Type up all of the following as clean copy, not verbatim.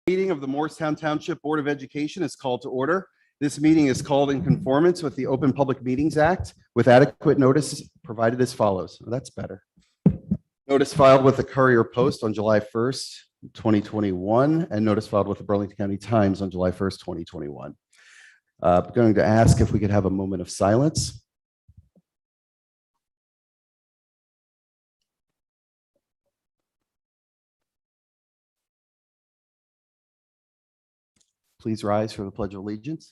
Meeting of the Morristown Township Board of Education is called to order. This meeting is called in conformance with the Open Public Meetings Act with adequate notice provided as follows. Oh, that's better. Notice filed with the Courier Post on July 1st, 2021, and notice filed with the Burlington County Times on July 1st, 2021. I'm going to ask if we could have a moment of silence. Please rise for the Pledge of Allegiance.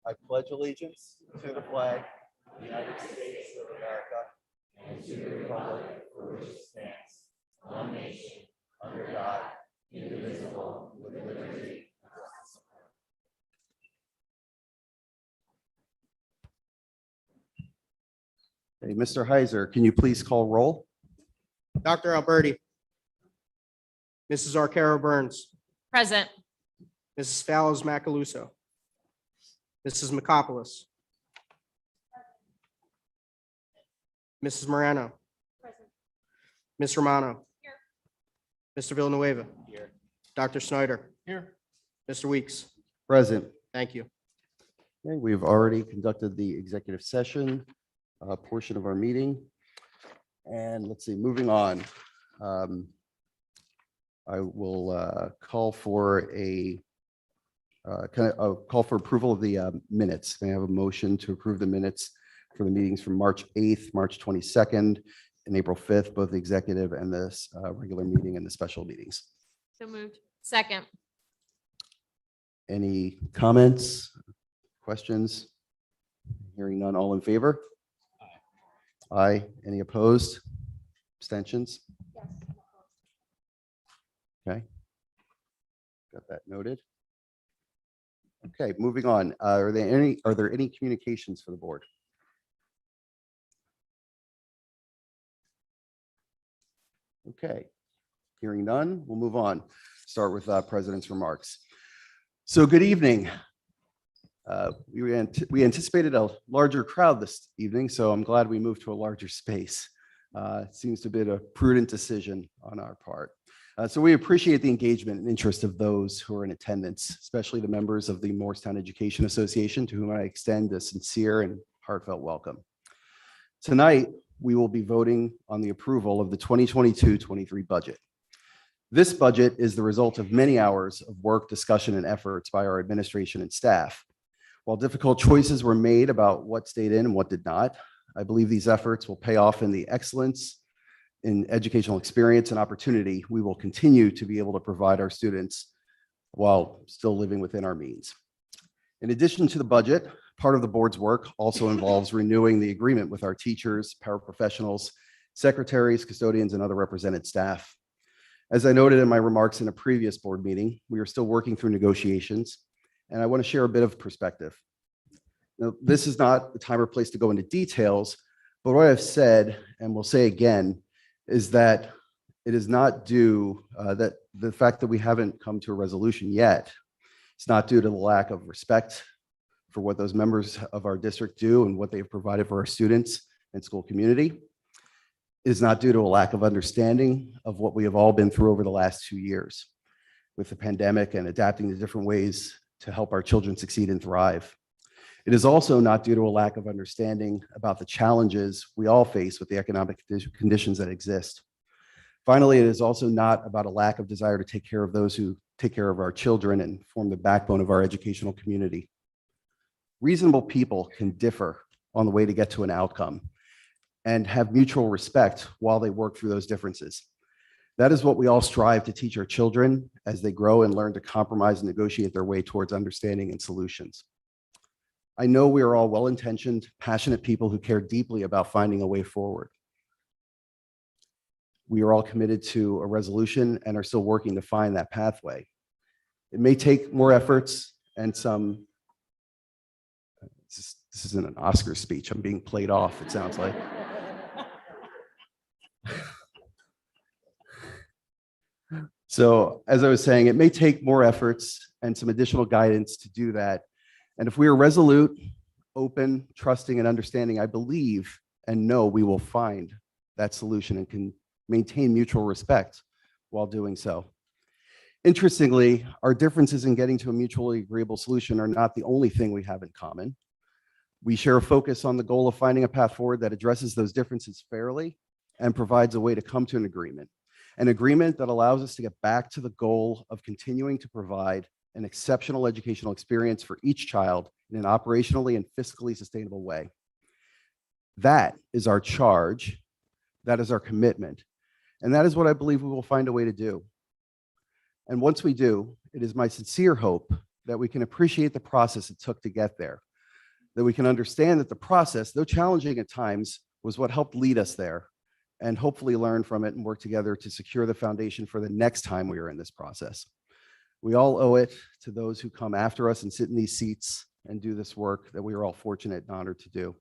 I pledge allegiance to the flag of the United States of America and to the republic for which it stands, one nation, under God, indivisible, with liberty and justice. Hey, Mr. Heiser, can you please call roll? Dr. Alberti. Mrs. Arcaro Burns. Present. Mrs. Fallows Macaluso. Mrs. Micopoulos. Mrs. Morano. Present. Ms. Romano. Here. Mr. Villanueva. Here. Dr. Snyder. Here. Mr. Weeks. Present. Thank you. Okay, we've already conducted the executive session portion of our meeting. And let's see, moving on. I will call for a call for approval of the minutes. May I have a motion to approve the minutes for the meetings from March 8th, March 22nd, and April 5th, both the executive and this regular meeting and the special meetings. So moved. Second. Any comments, questions? Hearing none, all in favor? Aye. Any opposed? Abstentions? Yes. Okay. Got that noted. Okay, moving on. Are there any communications for the board? Okay. Hearing none, we'll move on. Start with President's remarks. So good evening. We anticipated a larger crowd this evening, so I'm glad we moved to a larger space. It seems to have been a prudent decision on our part. So we appreciate the engagement and interest of those who are in attendance, especially the members of the Morristown Education Association, to whom I extend a sincere and heartfelt welcome. Tonight, we will be voting on the approval of the 2022-23 budget. This budget is the result of many hours of work, discussion, and efforts by our administration and staff. While difficult choices were made about what stayed in and what did not, I believe these efforts will pay off in the excellence in educational experience and opportunity we will continue to be able to provide our students while still living within our means. In addition to the budget, part of the board's work also involves renewing the agreement with our teachers, paraprofessionals, secretaries, custodians, and other represented staff. As I noted in my remarks in a previous board meeting, we are still working through negotiations, and I want to share a bit of perspective. Now, this is not the time or place to go into details, but what I've said, and will say again, is that it is not due, that the fact that we haven't come to a resolution yet, it's not due to the lack of respect for what those members of our district do and what they've provided for our students and school community. It is not due to a lack of understanding of what we have all been through over the last 2 years with the pandemic and adapting to different ways to help our children succeed and thrive. It is also not due to a lack of understanding about the challenges we all face with the economic conditions that exist. Finally, it is also not about a lack of desire to take care of those who take care of our children and form the backbone of our educational community. Reasonable people can differ on the way to get to an outcome and have mutual respect while they work through those differences. That is what we all strive to teach our children as they grow and learn to compromise and negotiate their way towards understanding and solutions. I know we are all well-intentioned, passionate people who care deeply about finding a way forward. We are all committed to a resolution and are still working to find that pathway. It may take more efforts and some, this isn't an Oscar speech, I'm being played off, it sounds like. So as I was saying, it may take more efforts and some additional guidance to do that. And if we are resolute, open, trusting, and understanding, I believe and know we will find that solution and can maintain mutual respect while doing so. Interestingly, our differences in getting to a mutually agreeable solution are not the only thing we have in common. We share a focus on the goal of finding a path forward that addresses those differences fairly and provides a way to come to an agreement that allows us to get back to the goal of continuing to provide an exceptional educational experience for each child in an operationally and fiscally sustainable way. That is our charge, that is our commitment, and that is what I believe we will find a way to do. And once we do, it is my sincere hope that we can appreciate the process it took to get there, that we can understand that the process, though challenging at times, was what helped lead us there, and hopefully learn from it and work together to secure the foundation for the next time we are in this process. We all owe it to those who come after us and sit in these seats and do this work that we are all fortunate and honored to do.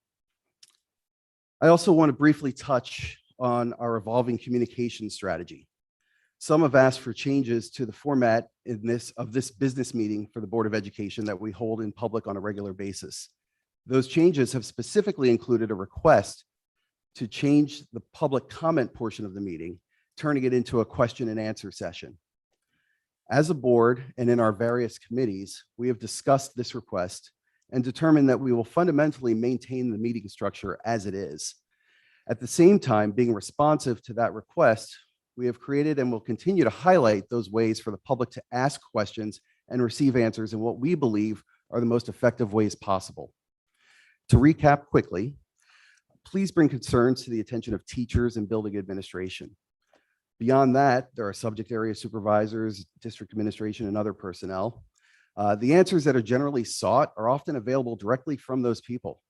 I also want to briefly touch on our evolving communication strategy. Some have asked for changes to the format of this business meeting for the Board of Education that we hold in public on a regular basis. Those changes have specifically included a request to change the public comment portion of the meeting, turning it into a question and answer session. As a board and in our various committees, we have discussed this request and determined that we will fundamentally maintain the meeting structure as it is. At the same time, being responsive to that request, we have created and will continue to highlight those ways for the public to ask questions and receive answers in what we believe are the most effective ways possible. To recap quickly, please bring concerns to the attention of teachers and building administration. Beyond that, there are subject area supervisors, district administration, and other personnel. The answers that are generally sought are often available directly from those people.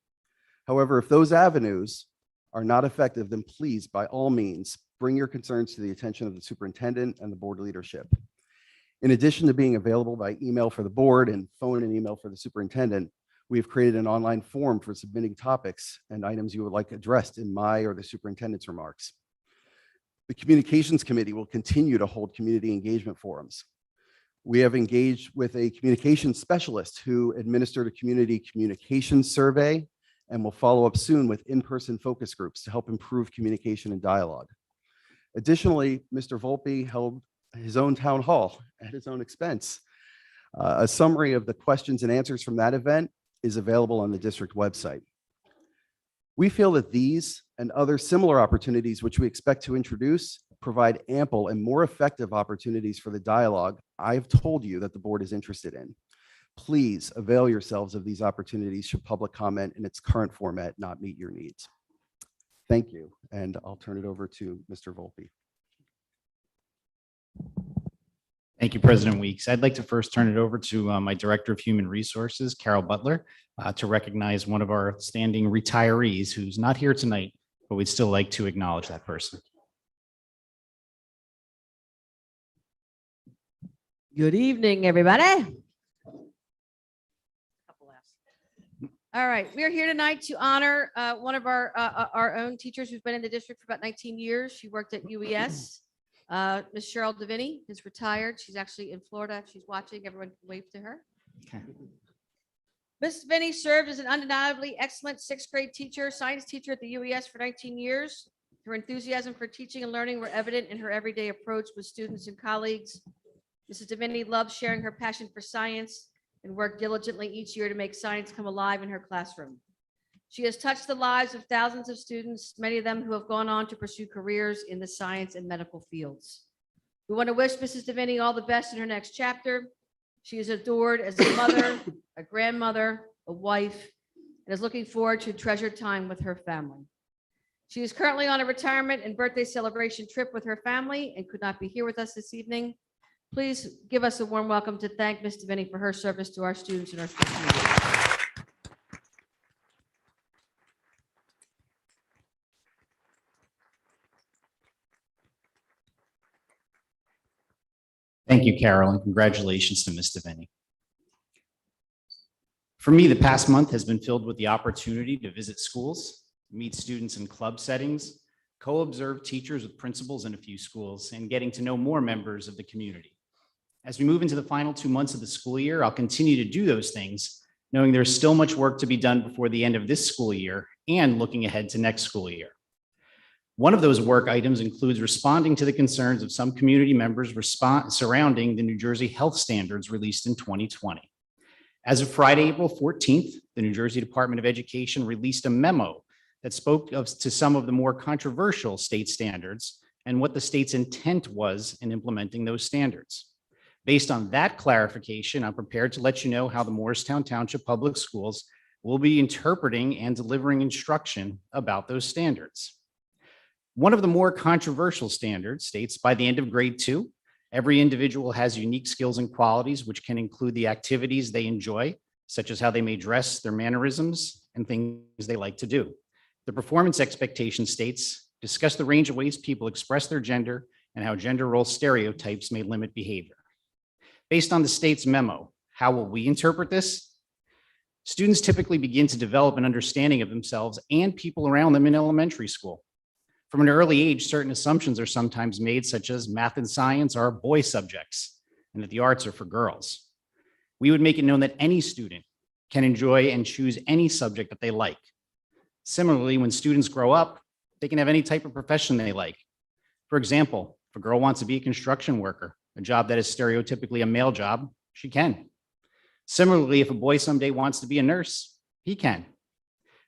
However, if those avenues are not effective, then please, by all means, bring your concerns to the attention of the superintendent and the board leadership. In addition to being available by email for the board and phone and email for the superintendent, we have created an online form for submitting topics and items you would like addressed in my or the superintendent's remarks. The Communications Committee will continue to hold community engagement forums. We have engaged with a communications specialist who administered a community communications survey and will follow up soon with in-person focus groups to help improve communication and dialogue. Additionally, Mr. Volpe held his own town hall at his own expense. A summary of the questions and answers from that event is available on the district website. We feel that these and other similar opportunities which we expect to introduce provide ample and more effective opportunities for the dialogue I've told you that the board is interested in. Please avail yourselves of these opportunities should public comment in its current format not meet your needs. Thank you, and I'll turn it over to Mr. Volpe. Thank you, President Weeks. I'd like to first turn it over to my Director of Human Resources, Carol Butler, to recognize one of our standing retirees who's not here tonight, but we'd still like to acknowledge that person. Good evening, everybody. All right, we're here tonight to honor one of our own teachers who's been in the district for about 19 years. She worked at UES. Ms. Cheryl Deviney is retired. She's actually in Florida. If she's watching, everyone can wave to her. Okay. Ms. Deviney served as an undeniably excellent sixth grade teacher, science teacher at the UES for 19 years. Her enthusiasm for teaching and learning were evident in her everyday approach with students and colleagues. Mrs. Deviney loved sharing her passion for science and worked diligently each year to make science come alive in her classroom. She has touched the lives of thousands of students, many of them who have gone on to pursue careers in the science and medical fields. We want to wish Mrs. Deviney all the best in her next chapter. She is adored as a mother, a grandmother, a wife, and is looking forward to a treasured time with her family. She is currently on a retirement and birthday celebration trip with her family and could not be here with us this evening. Please give us a warm welcome to thank Ms. Deviney for her service to our students and our school community. Thank you, Carol, and congratulations to Ms. Deviney. For me, the past month has been filled with the opportunity to visit schools, meet students in club settings, co-observe teachers with principals in a few schools, and getting to know more members of the community. As we move into the final 2 months of the school year, I'll continue to do those things, knowing there's still much work to be done before the end of this school year and looking ahead to next school year. One of those work items includes responding to the concerns of some community members surrounding the New Jersey health standards released in 2020. As of Friday, April 14th, the New Jersey Department of Education released a memo that spoke to some of the more controversial state standards and what the state's intent was in implementing those standards. Based on that clarification, I'm prepared to let you know how the Morristown Township Public Schools will be interpreting and delivering instruction about those standards. One of the more controversial standards states by the end of grade 2, every individual has unique skills and qualities, which can include the activities they enjoy, such as how they may dress, their mannerisms, and things they like to do. The performance expectation states, discuss the range of ways people express their gender and how gender role stereotypes may limit behavior. Based on the state's memo, how will we interpret this? Students typically begin to develop an understanding of themselves and people around them in elementary school. From an early age, certain assumptions are sometimes made, such as math and science are boy subjects and that the arts are for girls. We would make it known that any student can enjoy and choose any subject that they like. Similarly, when students grow up, they can have any type of profession they like. For example, if a girl wants to be a construction worker, a job that is stereotypically a male job, she can. Similarly, if a boy someday wants to be a nurse, he can.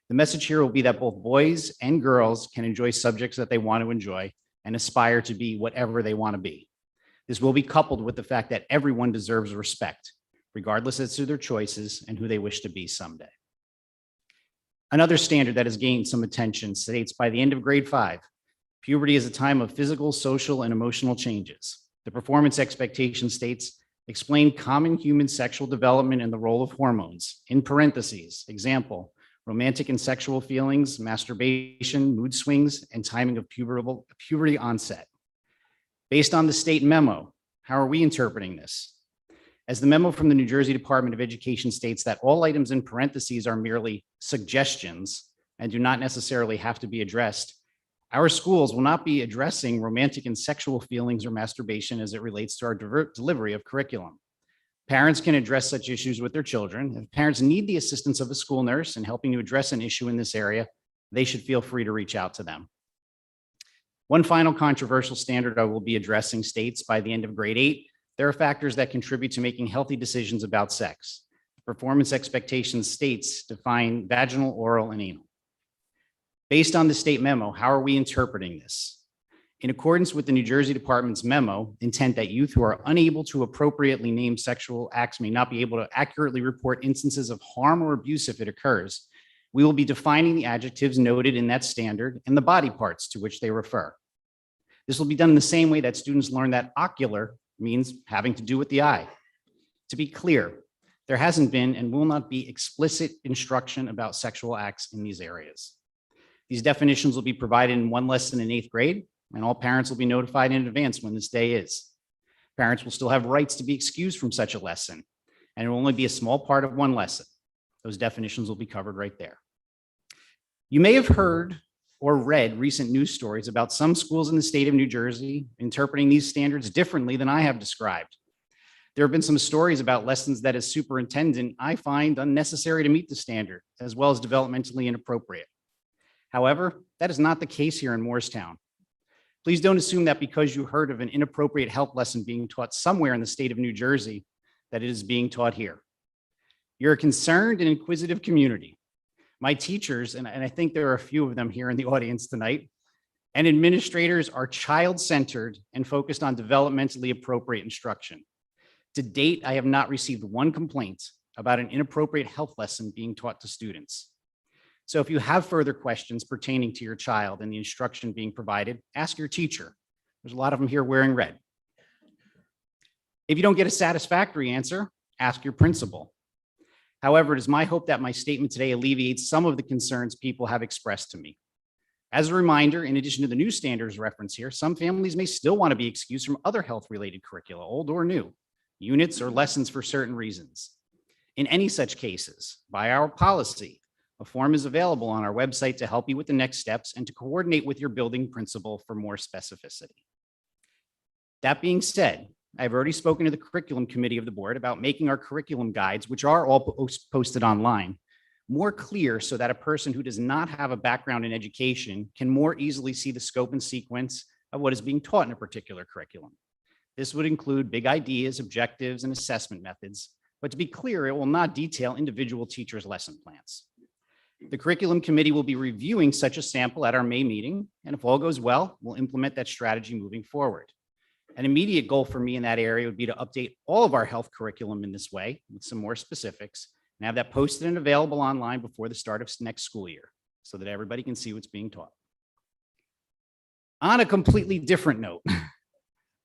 The message here will be that both boys and girls can enjoy subjects that they want to enjoy and aspire to be whatever they want to be. This will be coupled with the fact that everyone deserves respect, regardless as to their choices and who they wish to be someday. Another standard that has gained some attention states by the end of grade 5, puberty is a time of physical, social, and emotional changes. The performance expectation states, explain common human sexual development and the role of hormones. In parentheses, example, romantic and sexual feelings, masturbation, mood swings, and timing of puberty onset. Based on the state memo, how are we interpreting this? As the memo from the New Jersey Department of Education states that all items in parentheses are merely suggestions and do not necessarily have to be addressed, our schools will not be addressing romantic and sexual feelings or masturbation as it relates to our delivery of curriculum. Parents can address such issues with their children. If parents need the assistance of a school nurse in helping to address an issue in this area, they should feel free to reach out to them. One final controversial standard I will be addressing states by the end of grade 8, there are factors that contribute to making healthy decisions about sex. The performance expectations states define vaginal, oral, and anal. Based on the state memo, how are we interpreting this? In accordance with the New Jersey Department's memo, intent that youth who are unable to appropriately name sexual acts may not be able to accurately report instances of harm or abuse if it occurs, we will be defining the adjectives noted in that standard and the body parts to which they refer. This will be done in the same way that students learn that ocular means having to do with the eye. To be clear, there hasn't been and will not be explicit instruction about sexual acts in these areas. These definitions will be provided in one lesson in 8th grade, and all parents will be notified in advance when this day is. Parents will still have rights to be excused from such a lesson, and it will only be a small part of one lesson. Those definitions will be covered right there. You may have heard or read recent news stories about some schools in the state of New Jersey interpreting these standards differently than I have described. There have been some stories about lessons that as superintendent, I find unnecessary to meet the standard, as well as developmentally inappropriate. However, that is not the case here in Morristown. Please don't assume that because you heard of an inappropriate health lesson being taught somewhere in the state of New Jersey, that it is being taught here. You're a concerned and inquisitive community. My teachers, and I think there are a few of them here in the audience tonight, and administrators are child-centered and focused on developmentally appropriate instruction. To date, I have not received one complaint about an inappropriate health lesson being taught to students. So if you have further questions pertaining to your child and the instruction being provided, ask your teacher. There's a lot of them here wearing red. If you don't get a satisfactory answer, ask your principal. However, it is my hope that my statement today alleviates some of the concerns people have expressed to me. As a reminder, in addition to the new standards reference here, some families may still want to be excused from other health-related curricula, old or new, units or lessons for certain reasons. In any such cases, by our policy, a form is available on our website to help you with the next steps and to coordinate with your building principal for more specificity. That being said, I've already spoken to the curriculum committee of the board about making our curriculum guides, which are all posted online, more clear so that a person who does not have a background in education can more easily see the scope and sequence of what is being taught in a particular curriculum. This would include big ideas, objectives, and assessment methods, but to be clear, it will not detail individual teachers' lesson plans. The curriculum committee will be reviewing such a sample at our May meeting, and if all goes well, we'll implement that strategy moving forward. An immediate goal for me in that area would be to update all of our health curriculum in this way with some more specifics and have that posted and available online before the start of next school year so that everybody can see what's being taught. On a completely different note,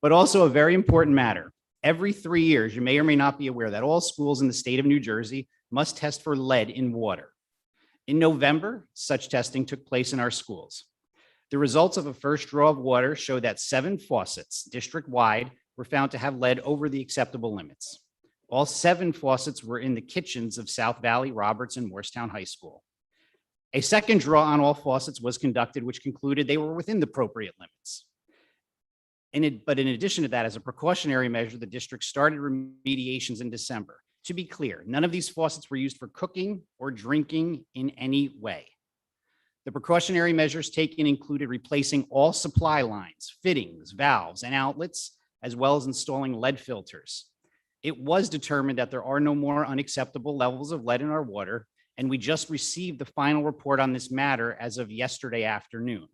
but also a very important matter, every 3 years, you may or may not be aware that all schools in the state of New Jersey must test for lead in water. In November, such testing took place in our schools. The results of a first draw of water showed that 7 faucets district-wide were found to have lead over the acceptable limits. All 7 faucets were in the kitchens of South Valley, Roberts, and Morristown High School. A second draw on all faucets was conducted, which concluded they were within the appropriate limits. But in addition to that, as a precautionary measure, the district started remediations in December. To be clear, none of these faucets were used for cooking or drinking in any way. The precautionary measures taken included replacing all supply lines, fittings, valves, and outlets, as well as installing lead filters. It was determined that there are no more unacceptable levels of lead in our water, and we just received the final report on this matter as of yesterday afternoon.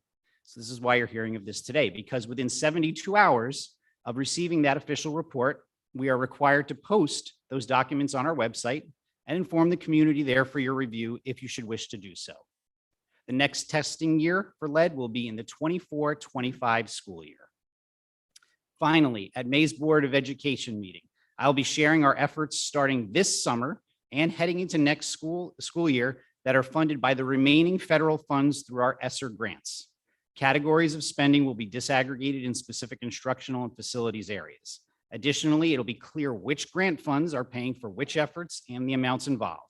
So this is why you're hearing of this today, because within 72 hours of receiving that official report, we are required to post those documents on our website and inform the community there for your review if you should wish to do so. The next testing year for lead will be in the 24-25 school year. Finally, at May's Board of Education meeting, I'll be sharing our efforts starting this summer and heading into next school year that are funded by the remaining federal funds through our ESSER grants. Categories of spending will be disaggregated in specific instructional and facilities areas. Additionally, it'll be clear which grant funds are paying for which efforts and the amounts involved.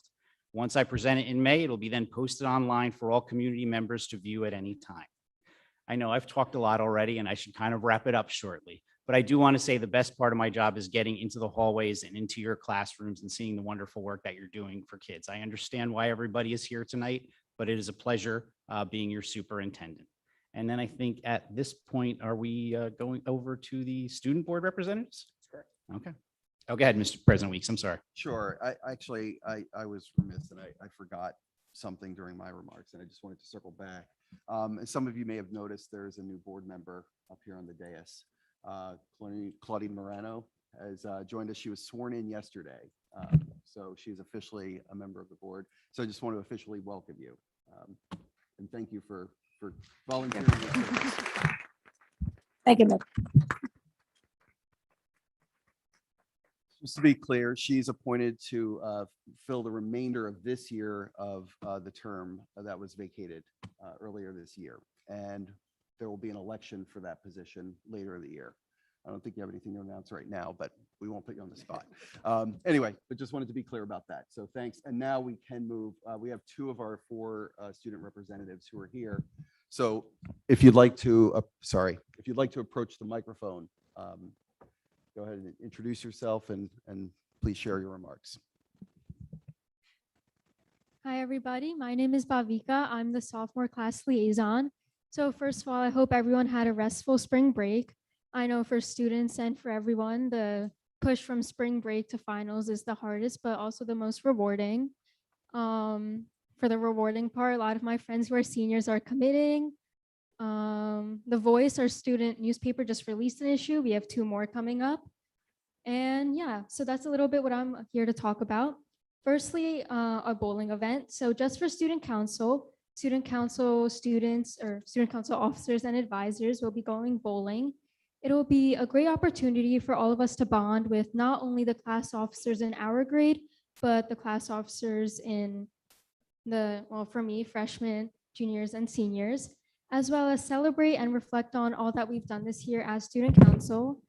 Once I present it in May, it'll be then posted online for all community members to view at any time. I know I've talked a lot already and I should kind of wrap it up shortly, but I do want to say the best part of my job is getting into the hallways and into your classrooms and seeing the wonderful work that you're doing for kids. I understand why everybody is here tonight, but it is a pleasure being your superintendent. And then I think at this point, are we going over to the student board representatives? Correct. Okay. Oh, go ahead, Mr. President Weeks. I'm sorry. Sure. I was remiss and I forgot something during my remarks and I just wanted to circle back. And some of you may have noticed there's a new board member up here on the dais. Claudine Morano has joined us. She was sworn in yesterday. So she's officially a member of the board. So I just want to officially welcome you. And thank you for volunteering. your service. Thank you, Nick. Just to be clear, she's appointed to fill the remainder of this year of the term that was vacated earlier this year. And there will be an election for that position later in the year. I don't think you have anything to announce right now, but we won't put you on the spot. Anyway, but just wanted to be clear about that. So thanks. And now we can move. We have 2 of our 4 student representatives who are here. So if you'd like to, if you'd like to approach the microphone, go ahead and introduce yourself and please share your remarks. Hi, everybody. My name is Bhavika. I'm the sophomore class liaison. So first of all, I hope everyone had a restful spring break. I know for students and for everyone, the push from spring break to finals is the hardest, but also the most rewarding. For the rewarding part, a lot of my friends who are seniors are committing. The Voice, our student newspaper, just released an issue. We have 2 more coming up. And yeah, so that's a little bit what I'm here to talk about. Firstly, a bowling event. So just for student council students or student council officers and advisors will be going bowling. It'll be a great opportunity for all of us to bond with not only the class officers in our grade, but the class officers in for me, freshmen, juniors, and seniors, as well as celebrate and reflect on all that we've done this year as student council.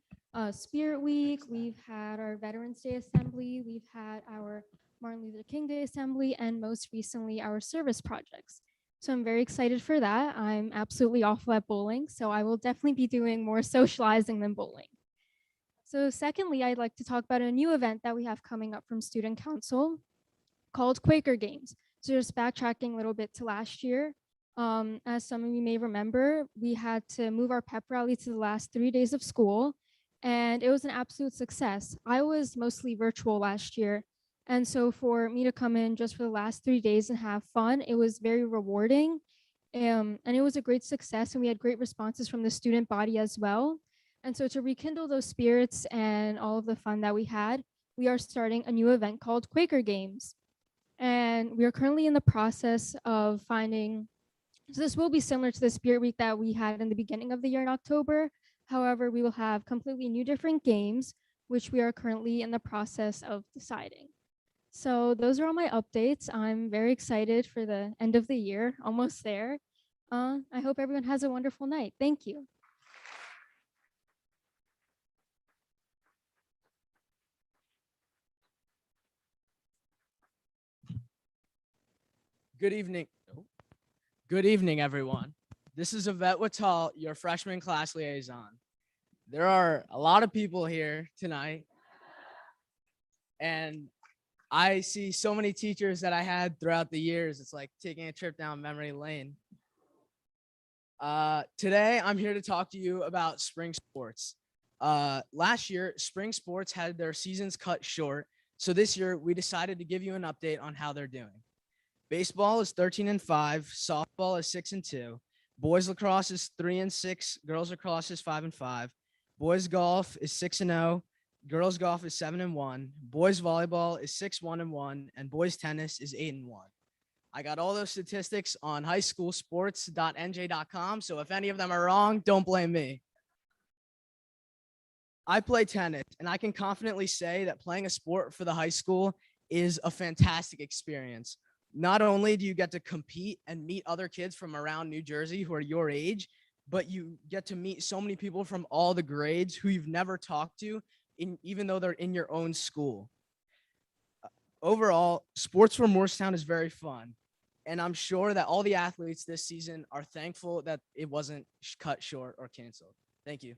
Spirit Week, we've had our Veterans Day Assembly, we've had our Martin Luther King Day Assembly, and most recently our service projects. So I'm very excited for that. I'm absolutely awful at bowling, so I will definitely be doing more socializing than bowling. So secondly, I'd like to talk about a new event that we have coming up from Student Council called Quaker Games. So just backtracking a little bit to last year, as some of you may remember, we had to move our pep rally to the last 3 days of school, and it was an absolute success. I was mostly virtual last year, and so for me to come in just for the last 3 days and have fun, it was very rewarding. And it was a great success, and we had great responses from the student body as well. And so to rekindle those spirits and all of the fun that we had, we are starting a new event called Quaker Games. And we are currently in the process of finding, so this will be similar to the Spirit Week that we had in the beginning of the year in October. However, we will have completely new different games, which we are currently in the process of deciding. So those are all my updates. I'm very excited for the end of the year, almost there. I hope everyone has a wonderful night. Thank you. Good evening. Good evening, everyone. This is Yvette Wattal, your freshman class liaison. There are a lot of people here tonight, and I see so many teachers that I had throughout the years. It's like taking a trip down memory lane. Today, I'm here to talk to you about spring sports. Last year, spring sports had their seasons cut short, so this year we decided to give you an update on how they're doing. Baseball is 13-5, softball is 6-2, boys lacrosse is 3-6, girls lacrosse is 5-5, boys golf is 6-0, girls golf is 7-1, boys volleyball is 6-1-1, and boys tennis is 8-1. I got all those statistics on highschoolsports.nj.com, so if any of them are wrong, don't blame me. I play tennis, and I can confidently say that playing a sport for the high school is a fantastic experience. Not only do you get to compete and meet other kids from around New Jersey who are your age, but you get to meet so many people from all the grades who you've never talked to, even though they're in your own school. Overall, sports for Morristown is very fun, and I'm sure that all the athletes this season are thankful that it wasn't cut short or canceled. Thank you.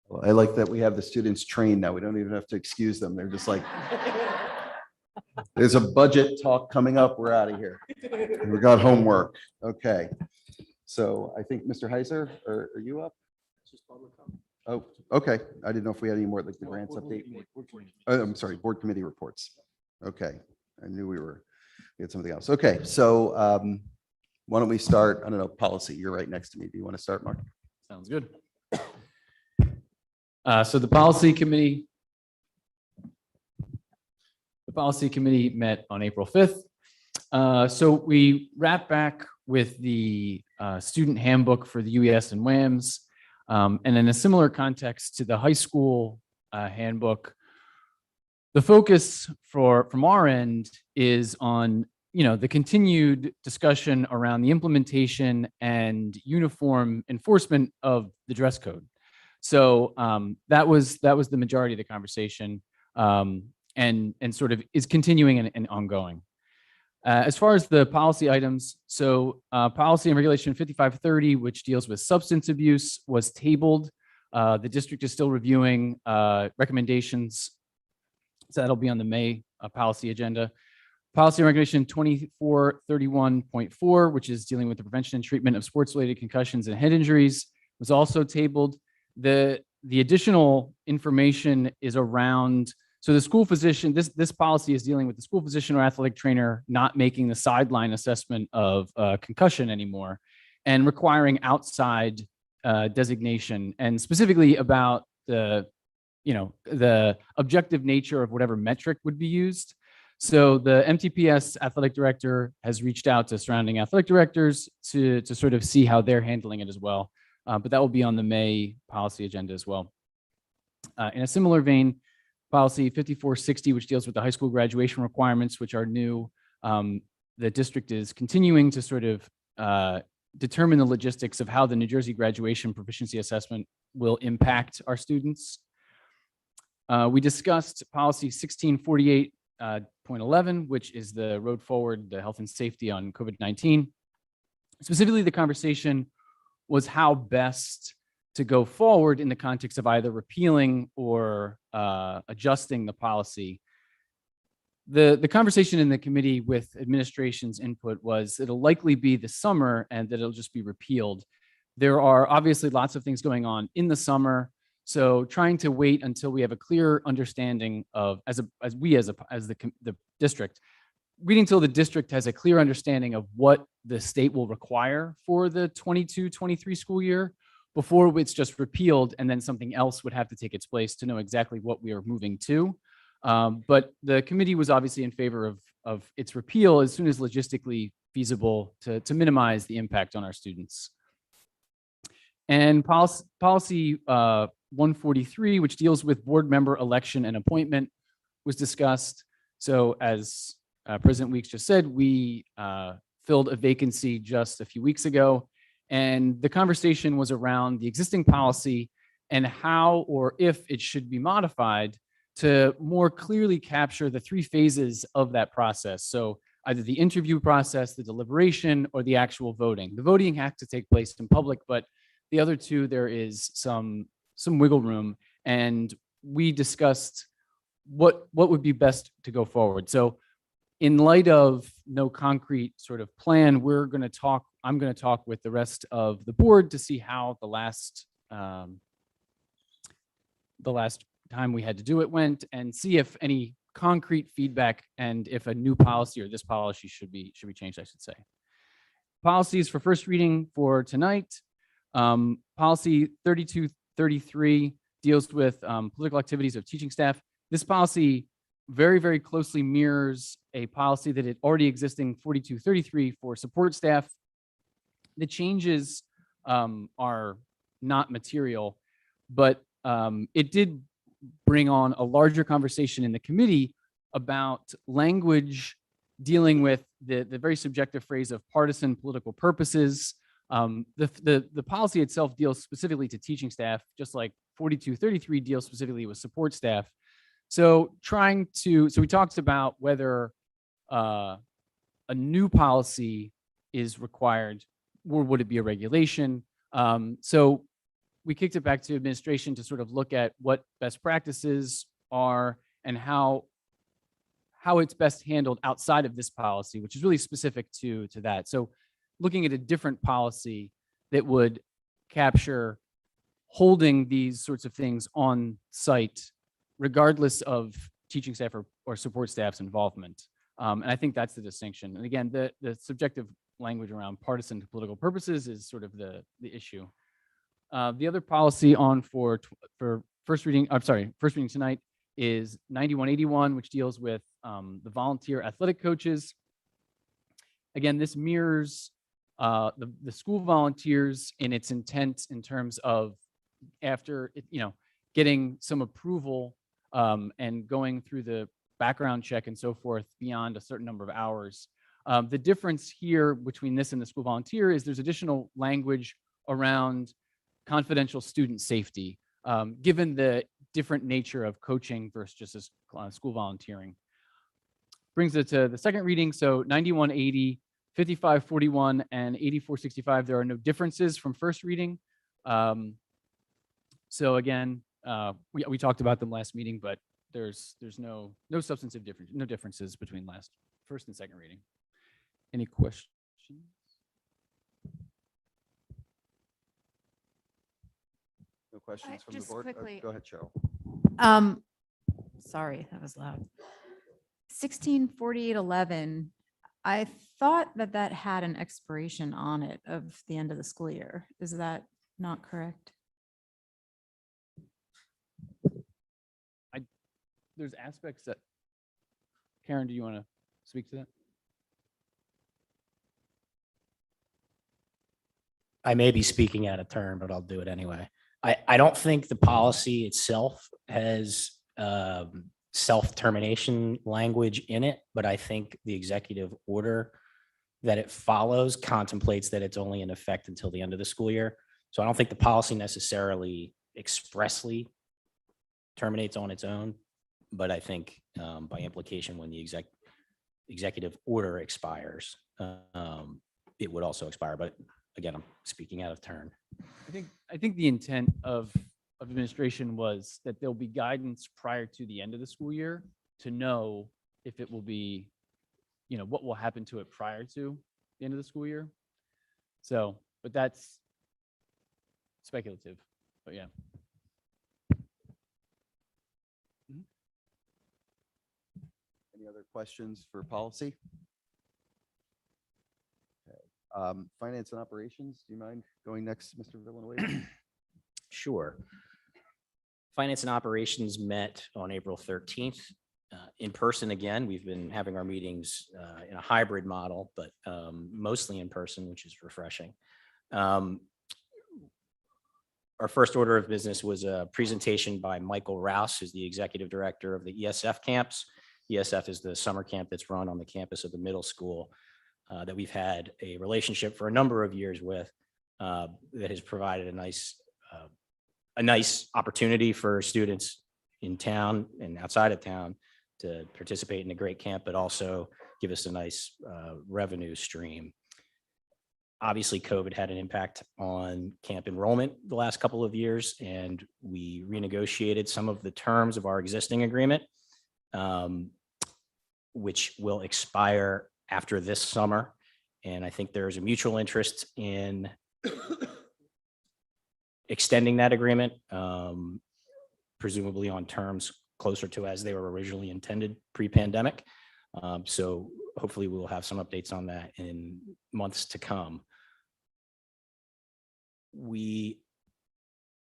Well, I like that we have the students trained now. We don't even have to excuse them. They're just like, there's a budget talk coming up. We're out of here. We got homework. Okay. So I think Mr. Heiser, are you up? Oh, okay. I didn't know if we had any more like the grants update. Oh, I'm sorry, board committee reports. Okay. I knew we had something else. Okay. So why don't we start? I don't know, policy. You're right next to me. Do you want to start, Mark? Sounds good. So the policy committee met on April 5th. So we wrap back with the student handbook for the UES and WAMs. And in a similar context to the high school handbook, the focus from our end is on the continued discussion around the implementation and uniform enforcement of the dress code. So that was the majority of the conversation, and sort of is continuing and ongoing. As far as the policy items, so policy and regulation 5530, which deals with substance abuse, was tabled. The district is still reviewing recommendations, so that'll be on the May policy agenda. Policy and regulation 2431.4, which is dealing with the prevention and treatment of sports-related concussions and head injuries, was also tabled. The additional information is around, so the school physician, this policy is dealing with the school physician or athletic trainer not making the sideline assessment of concussion anymore and requiring outside designation, and specifically about the objective nature of whatever metric would be used. So the MTPS athletic director has reached out to surrounding athletic directors to sort of see how they're handling it as well. But that will be on the May policy agenda as well. In a similar vein, policy 5460, which deals with the high school graduation requirements, which are new. The district is continuing to sort of determine the logistics of how the New Jersey graduation proficiency assessment will impact our students. We discussed policy 1648.11, which is the road forward, the health and safety on COVID-19. Specifically, the conversation was how best to go forward in the context of either repealing or adjusting the policy. The conversation in the committee with administration's input was it'll likely be this summer and that it'll just be repealed. There are obviously lots of things going on in the summer. So trying to wait until we have a clear understanding of, as the district, waiting until the district has a clear understanding of what the state will require for the 22-23 school year before it's just repealed, and then something else would have to take its place to know exactly what we are moving to. But the committee was obviously in favor of its repeal as soon as logistically feasible to minimize the impact on our students. And policy 143, which deals with board member election and appointment, was discussed. So as President Weeks just said, we filled a vacancy just a few weeks ago. And the conversation was around the existing policy and how or if it should be modified to more clearly capture the three phases of that process. So either the interview process, the deliberation, or the actual voting. The voting has to take place in public, but the other two, there is some wiggle room. And we discussed what would be best to go forward. So in light of no concrete sort of plan, I'm going to talk with the rest of the board to see how the last time we had to do it went, and see if any concrete feedback and if a new policy or this policy should be changed, I should say. Policies for first reading for tonight. Policy 3233 deals with political activities of teaching staff. This policy very, very closely mirrors a policy that had already existing 4233 for support staff. The changes are not material, but it did bring on a larger conversation in the committee about language dealing with the very subjective phrase of partisan political purposes. The policy itself deals specifically to teaching staff, just like 4233 deals specifically with support staff. So we talked about whether a new policy is required or would it be a regulation. So we kicked it back to administration to sort of look at what best practices are and how it's best handled outside of this policy, which is really specific to that. So looking at a different policy that would capture holding these sorts of things on site, regardless of teaching staff or support staff's involvement. And I think that's the distinction. And again, the subjective language around partisan to political purposes is sort of the issue. The other policy on for first reading tonight is 9181, which deals with the volunteer athletic coaches. Again, this mirrors the school volunteers in its intent in terms of after getting some approval and going through the background check and so forth beyond a certain number of hours. The difference here between this and the school volunteer is there's additional language around confidential student safety, given the different nature of coaching versus just as school volunteering. Brings it to the second reading. So 9180, 5541, and 8465, there are no differences from first reading. So again, we talked about them last meeting, but there's no substantive difference, no differences between first and second reading. Any questions? No questions from the Just board? quickly. Go ahead, Cheryl. Sorry, that was loud. 164811, I thought that had an expiration on it of the end of the school year. Is that not correct? There's aspects that, Karen, do you want to speak to that? I may be speaking out of turn, but I'll do it anyway. I don't think the policy itself has self-termination language in it, but I think the executive order that it follows contemplates that it's only in effect until the end of the school year. So I don't think the policy necessarily expressly terminates on its own, but I think by implication, when the executive order expires, it would also expire. But again, I'm speaking out of turn. I think the intent of administration was that there'll be guidance prior to the end of the school year to know if it will be, what will happen to it prior to the end of the school year. So, but that's speculative, but yeah. Any other questions for policy? Okay. Finance and operations, do you mind going next, Mr. Villanueva? Sure. Finance and operations met on April 13th. In person again, we've been having our meetings in a hybrid model, but mostly in person, which is refreshing. Our first order of business was a presentation by Michael Rouse, who's the executive director of the ESF camps. ESF is the summer camp that's run on the campus of the middle school that we've had a relationship for a number of years with that has provided a nice opportunity for students in town and outside of town to participate in a great camp, but also give us a nice revenue stream. Obviously, COVID had an impact on camp enrollment the last couple of years, and we renegotiated some of the terms of our existing agreement, which will expire after this summer. And I think there is a mutual interest in extending that agreement, presumably on terms closer to as they were originally intended pre-pandemic. So hopefully we'll have some updates on that in months to come. We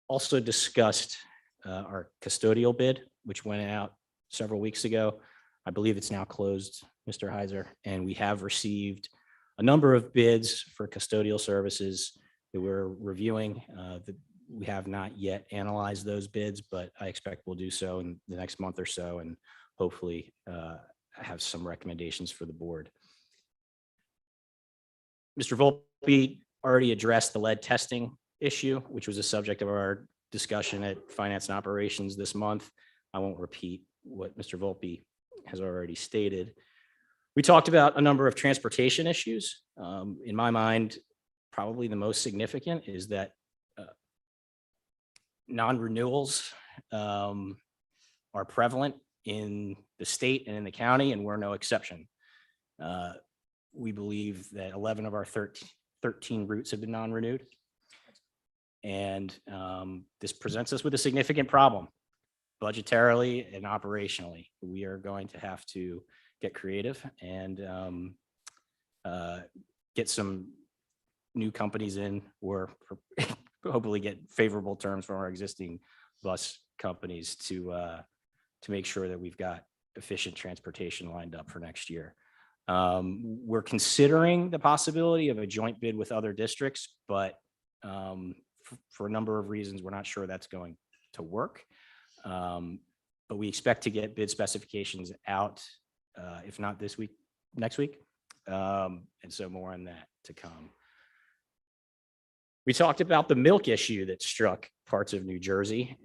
also discussed our custodial bid, which went out several weeks ago. I believe it's now closed, Mr. Heiser, and we have received a number of bids for custodial services that we're reviewing. We have not yet analyzed those bids, but I expect we'll do so in the next month or so, and hopefully have some recommendations for the board. Mr. Volpe already addressed the lead testing issue, which was a subject of our discussion at Finance and Operations this month. I won't repeat what Mr. Volpe has already stated. We talked about a number of transportation issues. In my mind, probably the most significant is that non-renewals are prevalent in the state and in the county, and we're no exception. We believe that 11 of our 13 routes have been non-renewed. And this presents us with a significant problem, budgetarily and operationally. We are going to have to get creative and get some new companies in, or hopefully get favorable terms from our existing bus companies to make sure that we've got efficient transportation lined up for next year. We're considering the possibility of a joint bid with other districts, but for a number of reasons, we're not sure that's going to work. But we expect to get bid specifications out, if not this week, next week. And so more on that to come. We talked about the milk issue that struck parts of New Jersey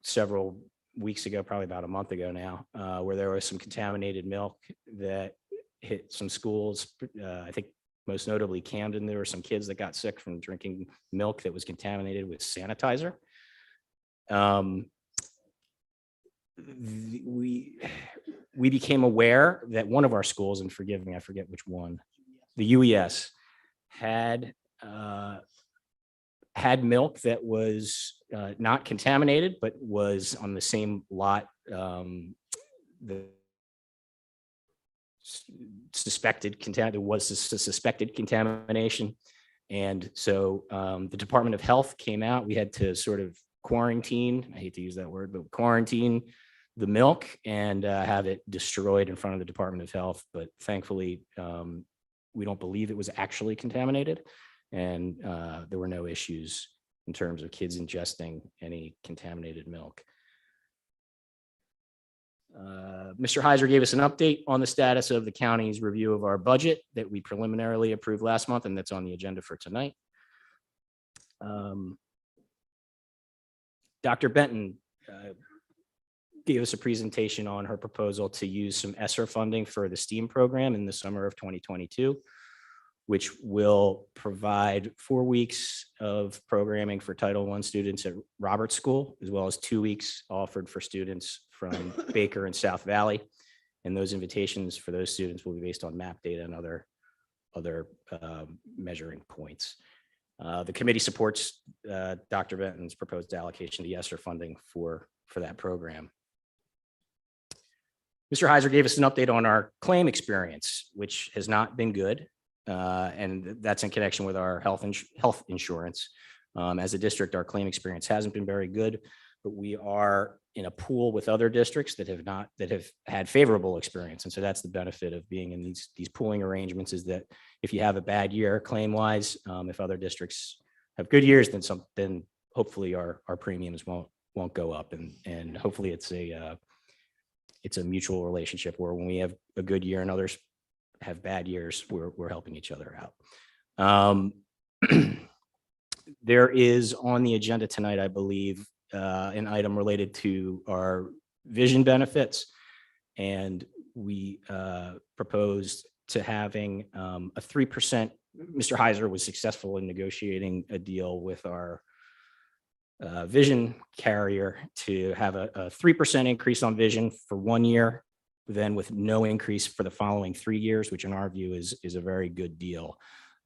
several weeks ago, probably about a month ago now, where there was some contaminated milk that hit some schools. I think most notably Camden, there were some kids that got sick from drinking milk that was contaminated with sanitizer. We became aware that one of our schools, and forgive me, I forget which one, the UES, had milk that was not contaminated, but was on the same lot. The suspected contamination. And so the Department of Health came out. We had to sort of quarantine, I hate to use that word, but quarantine the milk and have it destroyed in front of the Department of Health. But thankfully, we don't believe it was actually contaminated. And there were no issues in terms of kids ingesting any contaminated milk. Mr. Heiser gave us an update on the status of the county's review of our budget that we preliminarily approved last month, and that's on the agenda for tonight. Dr. Benton gave us a presentation on her proposal to use some ESSER funding for the STEAM program in the summer of 2022. which will provide 4 weeks of programming for Title I students at Roberts School, as well as 2 weeks offered for students from Baker and South Valley. And those invitations for those students will be based on map data and other measuring points. The committee supports Dr. Benton's proposed allocation to ESSER funding for that program. Mr. Heiser gave us an update on our claim experience, which has not been good. And that's in connection with our health insurance. As a district, our claim experience hasn't been very good, but we are in a pool with other districts that have had favorable experience. And so that's the benefit of being in these pooling arrangements, is that if you have a bad year claim wise, if other districts have good years, then hopefully our premiums won't go up, and hopefully it's a mutual relationship where when we have a good year and others have bad years, we're helping each other out. There is on the agenda tonight, I believe, an item related to our vision benefits. And we proposed to having a 3%. Mr. Heiser was successful in negotiating a deal with our vision carrier to have a 3% increase on vision for 1 year, then with no increase for the following 3 years, which in our view is a very good deal